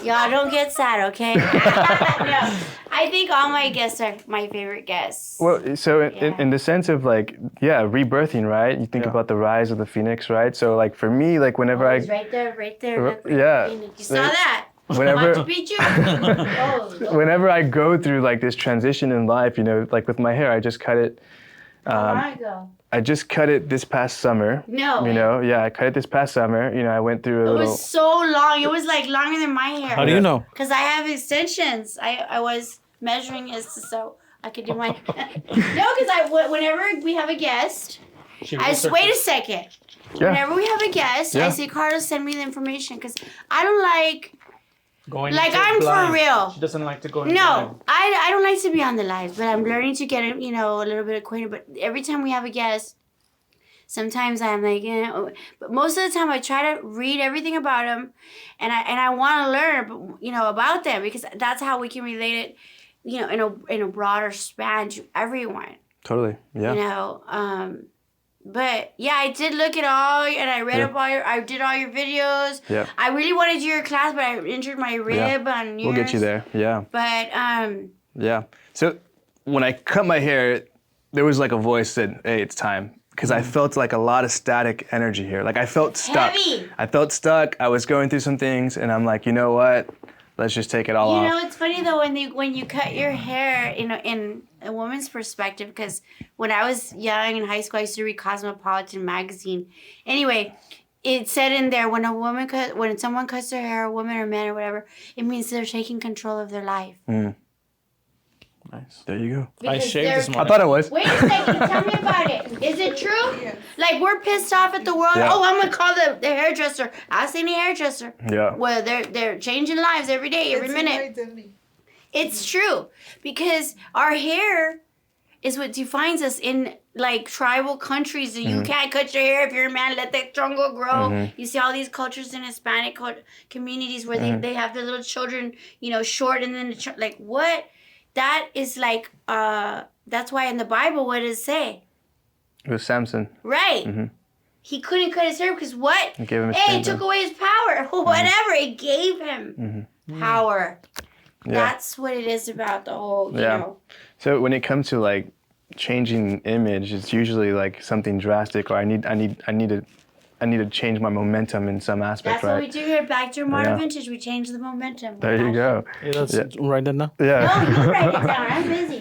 Y'all don't get sad, okay? No, I think all my guests are my favorite guests. Well, so in the sense of, like, rebirthing, right? You think about the rise of the phoenix, right? So, like, for me, like, whenever it's right there. You saw that. Whenever beat you. Whenever I go through, like, this transition in life, you know, like with my hair, I just cut it. How long ago? I just cut it this past summer. No. You know, I cut it this past summer. You know, I went through a little. It was so long. It was, like, longer than my hair. How do you know? Because I have extensions. I was measuring it so I could do my. No, because whenever we have a guest, wait a second. Yeah. Whenever we have a guest, I say, Carlos, send me the information, because I don't like. Going like, I'm blind. For real. She doesn't like to go in. No, I don't like to be on the live, but I'm learning to get, you know, a little bit acquainted. But every time we have a guest, sometimes I'm like, but most of the time I try to read everything about them, and I want to learn, about them, because that's how we can relate it, in a broader span to everyone. Totally. Yeah. But yeah, I did look at all, and I read up I did all your videos. Yeah. I really wanted to do your class, but I injured my rib on yours. We'll get you there. Yeah. But Yeah. So when I cut my hair, there was like a voice that, hey, it's time. Because I felt like a lot of static energy here. Like I felt stuck. Heavy. I felt stuck. I was going through some things, and I'm like, you know what? Let's just take it all off. It's funny though when you cut your hair, in a woman's perspective, because when I was young in high school, I used to read Cosmopolitan magazine. Anyway, it said in there when someone cuts their hair, a woman or man or whatever, it means they're taking control of their life. Nice. There you go. I shaved this morning. I thought it was. Wait a second, tell me about it. Is it true? Yeah. Like, we're pissed off at the world. Yeah. Oh, I'm gonna call the hairdresser. Ask any hairdresser. Yeah. Well, they're changing lives every day, every It's minute. identity. It's true, because our hair is what defines us in like tribal countries. You can't cut your hair if you're a man. Let that jungle grow. You see all these cultures in Hispanic communities where they have their little children, short, and then like what. That is like, that's why in the Bible, what does it say? It was Samson. Right. He couldn't cut his hair because what? It gave him his It strength. took away his power. Whatever. It gave him power. Yeah. That's what it is about the whole, you know. So when it comes to like changing image, it's usually like something drastic, or I need to change my momentum in some aspect, That's right? what we do here. Back to Modern Yeah. Vintage. We change the momentum. There you go. Yeah, let's write that down. Yeah. No, you write it down. I'm busy.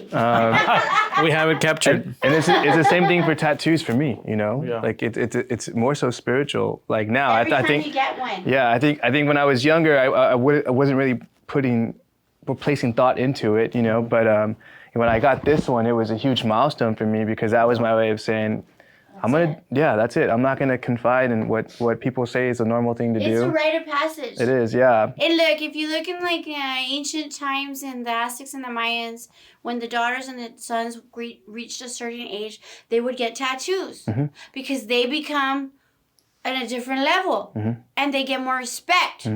We have it captured. And it's the same thing for tattoos for me, Yeah. Like it's more so spiritual. Like now, Every I time think you get one. yeah, I think when I was younger, I wasn't really placing thought into it, But when I got this one, it was a huge milestone for me because that was my way of saying, that's it. I'm not gonna confide in what people say is a normal thing to do. It's a rite of passage. It is, yeah. And look, if you look in like ancient times in the Aztecs and the Mayans, when the daughters and the sons reached a certain age, they would get tattoos because they become at a different level and they get more respect.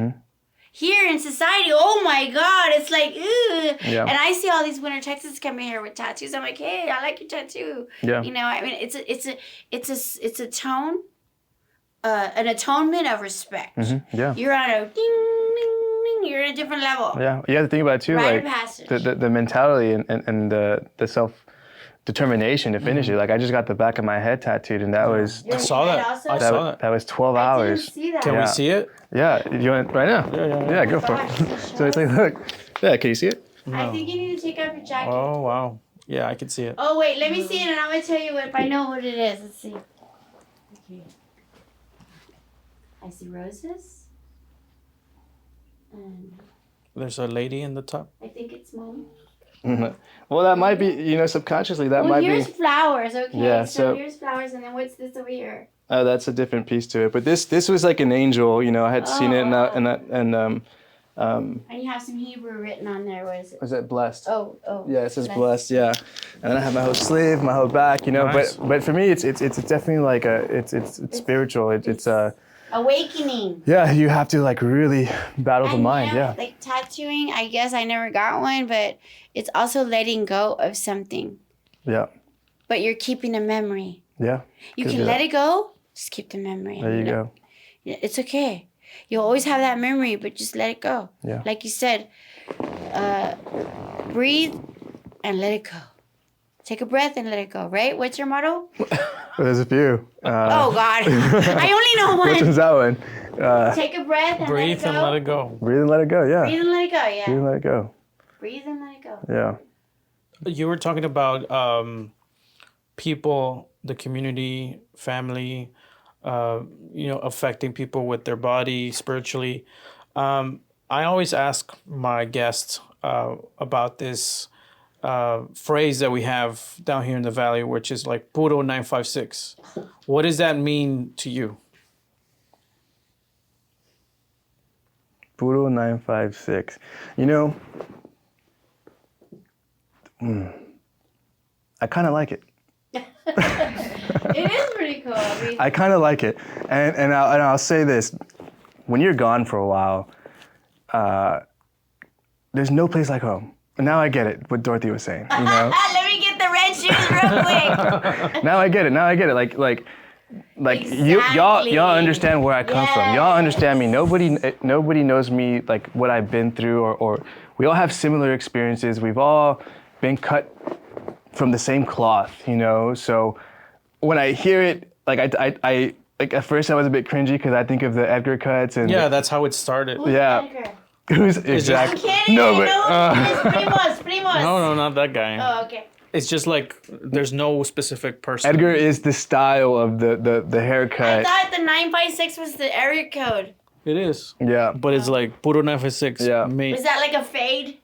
Here in society, oh my God, it's like, ooh. Yeah. And I see all these winter Texans coming here with tattoos. I'm like, hey, I like your tattoo. Yeah. It's a tone, an atonement of respect. Yeah. You're on a ding, ding, ding. You're at a different level. Yeah. You have to think about it too, Rite of like passage. the mentality and the self-determination to finish it. Like I just got the back of my head tattooed, and that was I saw that. Also? I saw that. that was 12 I hours. didn't see that. Can we see it? Yeah, you want right now? Yeah, go for Gosh, it. So it's like, look. Yeah, can you see it? I think you need to take off your jacket. Oh, wow. Yeah, I can see it. Oh, wait, let me see it, and I'm going to tell you if I know what it is. Let's see. Okay. I see roses. And There's a lady in the top. I think it's mom. Well, that might be, subconsciously that might here's be. flowers, okay? Yeah, so so- here's flowers, and then what's this over here? Oh, that's a different piece to it. But this was like an angel. I had seen it, And you have some Hebrew written on there. What is it? was that blessed? Oh. Yeah, it says blessed. Yeah, and then I have my whole sleeve, my whole back. Nice. But for me, it's definitely like it's spiritual. It's Awakening. yeah. You have to like really battle the mind. Yeah. Like tattooing, I guess I never got one, but it's also letting go of something. Yeah. But you're keeping a memory. Yeah. You Could can do let that. it go, just keep the memory. There you go. It's okay. You'll always have that memory, but just let it go. Yeah. Like you said, breathe and let it go. Take a breath and let it go, right? What's your motto? There's a few. Oh, God. I only know Which one. one's that one? Take a breath and Breathe let it and go. let it go. Breathe and let it go. Yeah. Breathe and let it go, yeah. Breathe and let it go. Breathe and let it go. Yeah. You were talking about people, the community, family, affecting people with their body spiritually. I always ask my guests about this phrase that we have down here in the valley, which is like Puro 956. What does that mean to you? Puro 956. I kind of like it. It is pretty cool. I mean, I kind of like it, and I'll say this: when you're gone for a while, there's no place like home. Now I get it. What Dorothy was saying, you know. let me get the red shoes real quick. Now I get it. Like Exactly. y'all understand where I come from. Y'all understand me. Nobody knows me like what I've been through, or we all have similar experiences. We've all been cut from the same cloth, you know. So when I hear it, like I like at first I was a bit cringy because I think of the Edgar cuts and Yeah, that's how it started. Who's Yeah. Edgar? who's I'm exactly kidding. no, but Primos. No, not that guy. Oh, okay. It's just like there's no specific person. Edgar is the style of the I haircut. thought the 956 was the area code. It is. Yeah, But it's like puro 956. Yeah. Was that like a fade?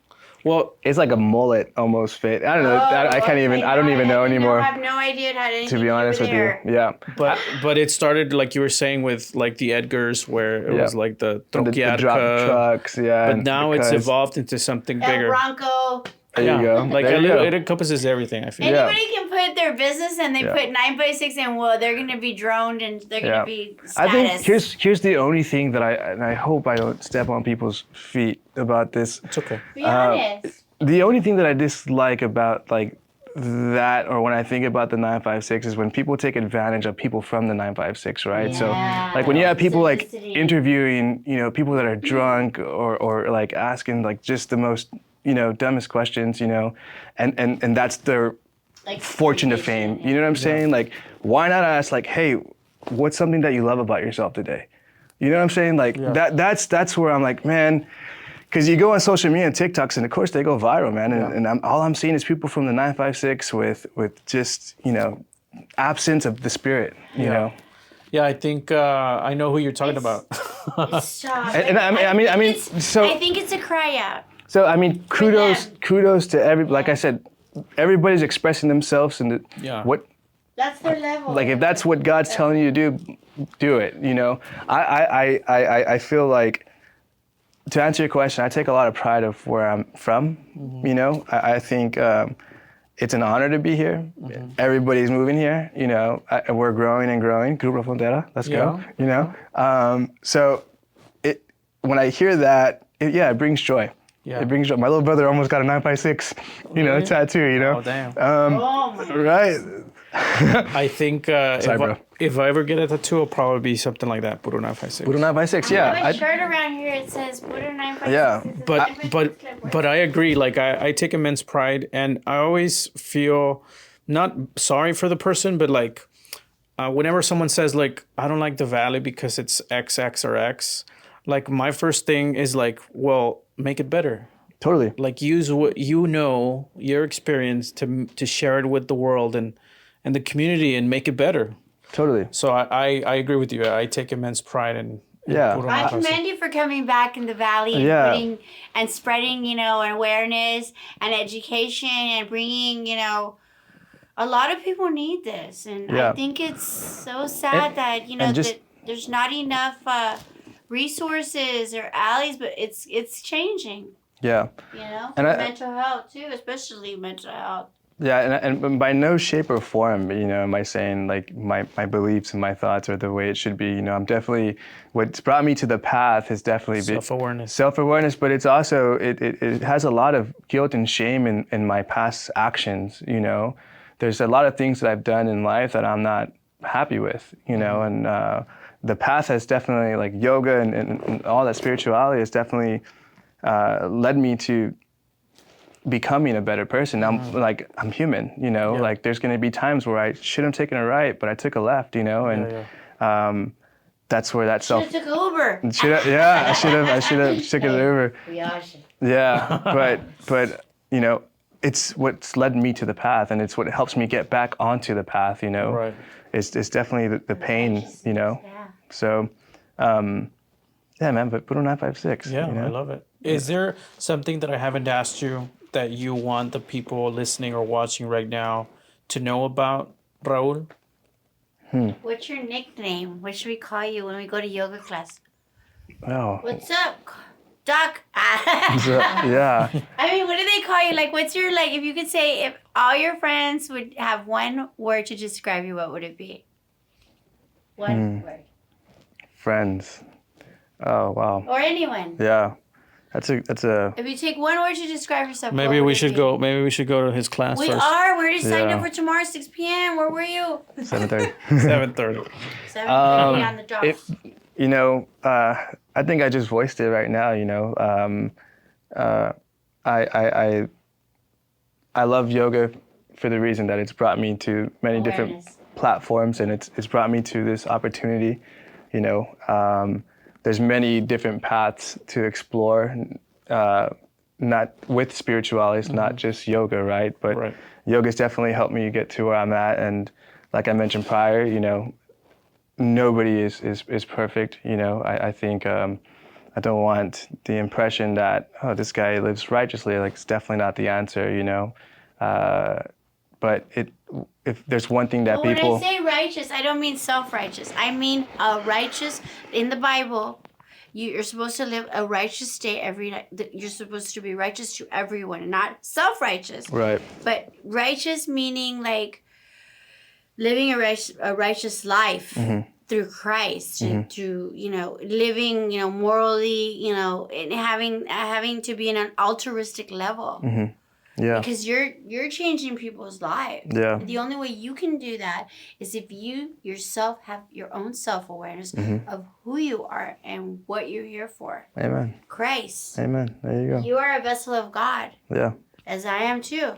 Well, it's like a mullet almost fit. I don't know. I can't even. I don't even know anymore. I have no idea how to. To be honest with you, yeah. but it started like you were saying with like the Edgars, where it was like the The troquearca. drop trucks, yeah. But and now it's because- evolved into something El bigger. Bronco. There you go. Like There you go. it encompasses everything. I feel. Yeah. Anybody can put their business and they Yeah. put 956 and well, they're gonna be droned and they're gonna Yeah. be status. I think here's the only thing that I hope I don't step on people's feet about this. It's okay. Be honest. The only thing that I dislike about like that, or when I think about the 956, is when people take advantage of people from the 956, right? So Yeah. like when you have people like Simplicity. interviewing, you know, people that are drunk or like asking like just the most, you know, dumbest questions, you know, and that's their Like fortune to fame. You know what I'm saying? Like, why not ask like, hey, what's something that you love about yourself today? You know what I'm saying? Like that's where I'm like, man, because you go on social media and TikToks, and of course they go viral, man. And all I'm seeing is people from the 956 with just, you know, absence of the spirit, you know. Yeah, I think I know who you're talking about. Stop. And I mean, so I think it's a cry out. so I mean, them. kudos to every. Like I said, everybody's expressing themselves, and what. That's their level. Like if that's what God's telling you to do it. You know, I feel like, to answer your question, I take a lot of pride of where I'm from. You know, I think it's an honor to be here. Everybody's moving here. You know, we're growing and growing. Grupo Frontera, let's go. You know, so when I hear that, it brings joy. Yeah. It brings joy. My little brother almost got a 956, you know, tattoo. You know. Oh damn. Oh my. Right. I think bro. if I ever get a tattoo, it'll probably be something like that. Puro 956. Puro 956, I yeah. have a shirt around here. It says Buddha 956. Yeah. But I agree. Like I take immense pride, and I always feel not sorry for the person, but like whenever someone says like I don't like the valley because it's XX or X, like my first thing is like, well, make it better. Totally. Like use what you know, your experience to share it with the world and the community and make it better. Totally. So I agree with you. I take immense pride in Yeah. Puro I 956. commend you for coming back in the valley and Yeah. putting and spreading, you know, awareness and education and bringing, you know, a lot of people need this, and Yeah. I think it's so sad that you know that there's not enough resources or alleys, but it's changing. Yeah. You know, And for I- mental health too, especially mental health. Yeah, and by no shape or form, you know, am I saying like my beliefs and my thoughts are the way it should be. You know, I'm definitely, what's brought me to the path has definitely been Self-awareness. Self-awareness, but it's also, it has a lot of guilt and shame in my past actions, you know. There's a lot of things that I've done in life that I'm not happy with, you know, and the path has definitely, like yoga and all that spirituality has definitely led me to becoming a better person. I'm human, you know, like there's going to be times where I should have taken a right, but I took a left, you know, and that's where that Should have took Uber. I should have taken an Uber. We all should. Yeah, but you know, it's what's led me to the path, and it's what helps me get back onto the path, you know. Right. It's definitely the pain, you know. Yeah. So, yeah, man, but Puro 956. Yeah, you know? I love it. Is there something that I haven't asked you that you want the people listening or watching right now to know about Raul? What's your nickname? What should we call you when we go to yoga class? Oh, What's up, duck. Yeah. I mean, what do they call you? Like, what's your, like, if you could say, if all your friends would have one word to describe you, what would it be? One word. Friends. Oh, wow. Or anyone. Yeah. That's a. If you take one word to describe yourself, Maybe what would we it should be? go. Maybe we should go to his class We first. are. We're just signed up Yeah. for tomorrow, 6 p.m. Where were you? 7:30. 7:30. 7:30 on the dot. You know, I think I just voiced it right now. You know, I love yoga for the reason that it's brought me to many different Awareness. platforms, and it's brought me to this opportunity. You know, there's many different paths to explore, not with spirituality. It's not just yoga, right? But Right. yoga's definitely helped me get to where I'm at. And like I mentioned prior, you know, nobody is perfect. You know, I think I don't want the impression that, oh, this guy lives righteously. Like, it's definitely not the answer. You know, but if there's one thing that Well, people. when I say righteous, I don't mean self-righteous. I mean righteous in the Bible. You're supposed to live a righteous day every night. You're supposed to be righteous to everyone, not self-righteous. Right. But righteous meaning like living a righteous life through Christ, through, you know, living, you know, morally, you know, and having to be in an altruistic level. Yeah. Because you're changing people's lives. Yeah. The only way you can do that is if you yourself have your own self-awareness of who you are and what you're here for. Amen. Christ. Amen. There you go. You are a vessel of God, Yeah. as I am too.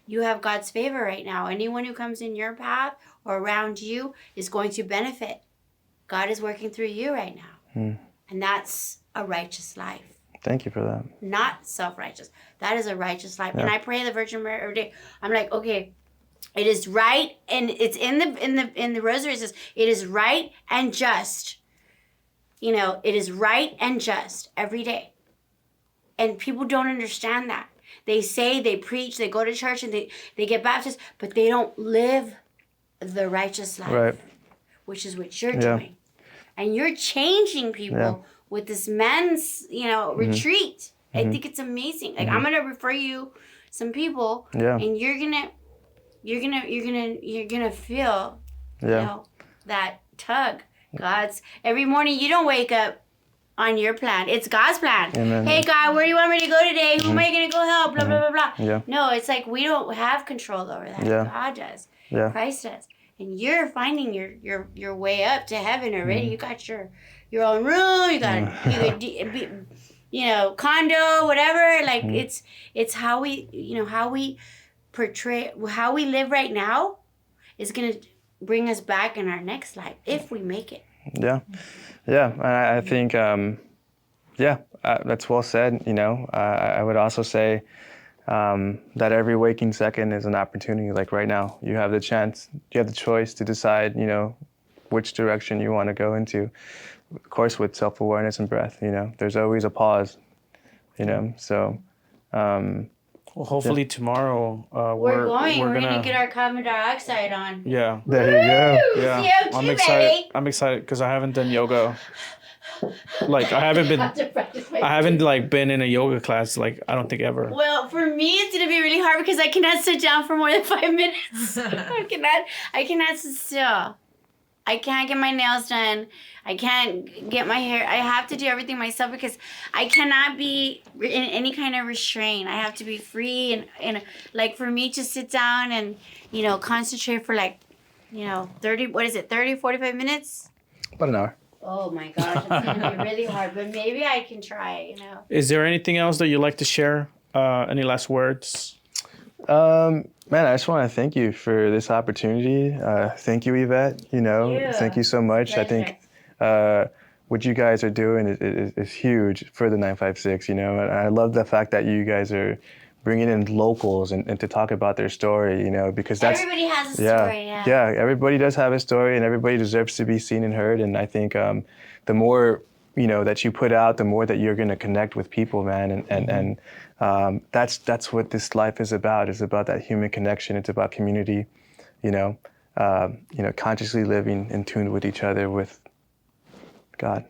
You have God's favor right now. Anyone who comes in your path or around you is going to benefit. God is working through you right now. And that's a righteous life. Thank you for that. Not self-righteous. That is a righteous life. Yeah. And I pray the Virgin Mary every day. I'm like, okay, it is right, and it's in the rosary. It says it is right and just. You know, it is right and just every day. And people don't understand that. They say, they preach, they go to church, and they get baptized, but they don't live the righteous life, Right. which is what you're doing. And you're changing people with this men's, you know, retreat. I think it's amazing. Like, I'm gonna refer you some people, and you're gonna feel, you know, that tug. God's every morning. You don't wake up on your plan. It's God's plan. Amen. Hey, God, where do you want me to go today? Who am I gonna go help? Blah blah blah blah. Yeah. No, it's like we don't have control over that. Yeah. God does. Yeah. Christ does. And you're finding your way up to heaven already. You got your own room. You got you know, condo, whatever. Like it's how we portray how we live right now is gonna bring us back in our next life if we make it. Yeah. Yeah. And I think that's well said. You know, I would also say that every waking second is an opportunity. Like right now, you have the choice to decide, you know, which direction you want to go into. Of course, with self-awareness and breath, you know, there's always a pause, you know, so. Well, hopefully tomorrow We're gonna get our carbon dioxide on. Yeah. There you go. Yeah. CO2, I'm excited. baby. I'm excited because I haven't done yoga. Like I haven't like been in a yoga class like I don't think ever. Well, for me, it's gonna be really hard because I cannot sit down for more than 5 minutes. I cannot sit still. I can't get my nails done. I can't get my hair. I have to do everything myself because I cannot be in any kind of restraint. I have to be free and like for me to sit down and, you know, concentrate for like, you know, 45 minutes? About an hour. Oh my gosh, it's gonna be really hard, but maybe I can try, you know. Is there anything else that you'd like to share? Any last words? Man, I just want to thank you for this opportunity. Thank you, Yvette. You know, thank you so much. Pleasure. I think what you guys are doing is huge for the 956, you know, and I love the fact that you guys are bringing in locals and to talk about their story, you know, because that's... Everybody has a story, yeah. Yeah, everybody does have a story and everybody deserves to be seen and heard. And I think the more, you know, that you put out, the more that you're going to connect with people, man. And that's what this life is about. It's about that human connection. It's about community, you know, consciously living in tune with each other, with God.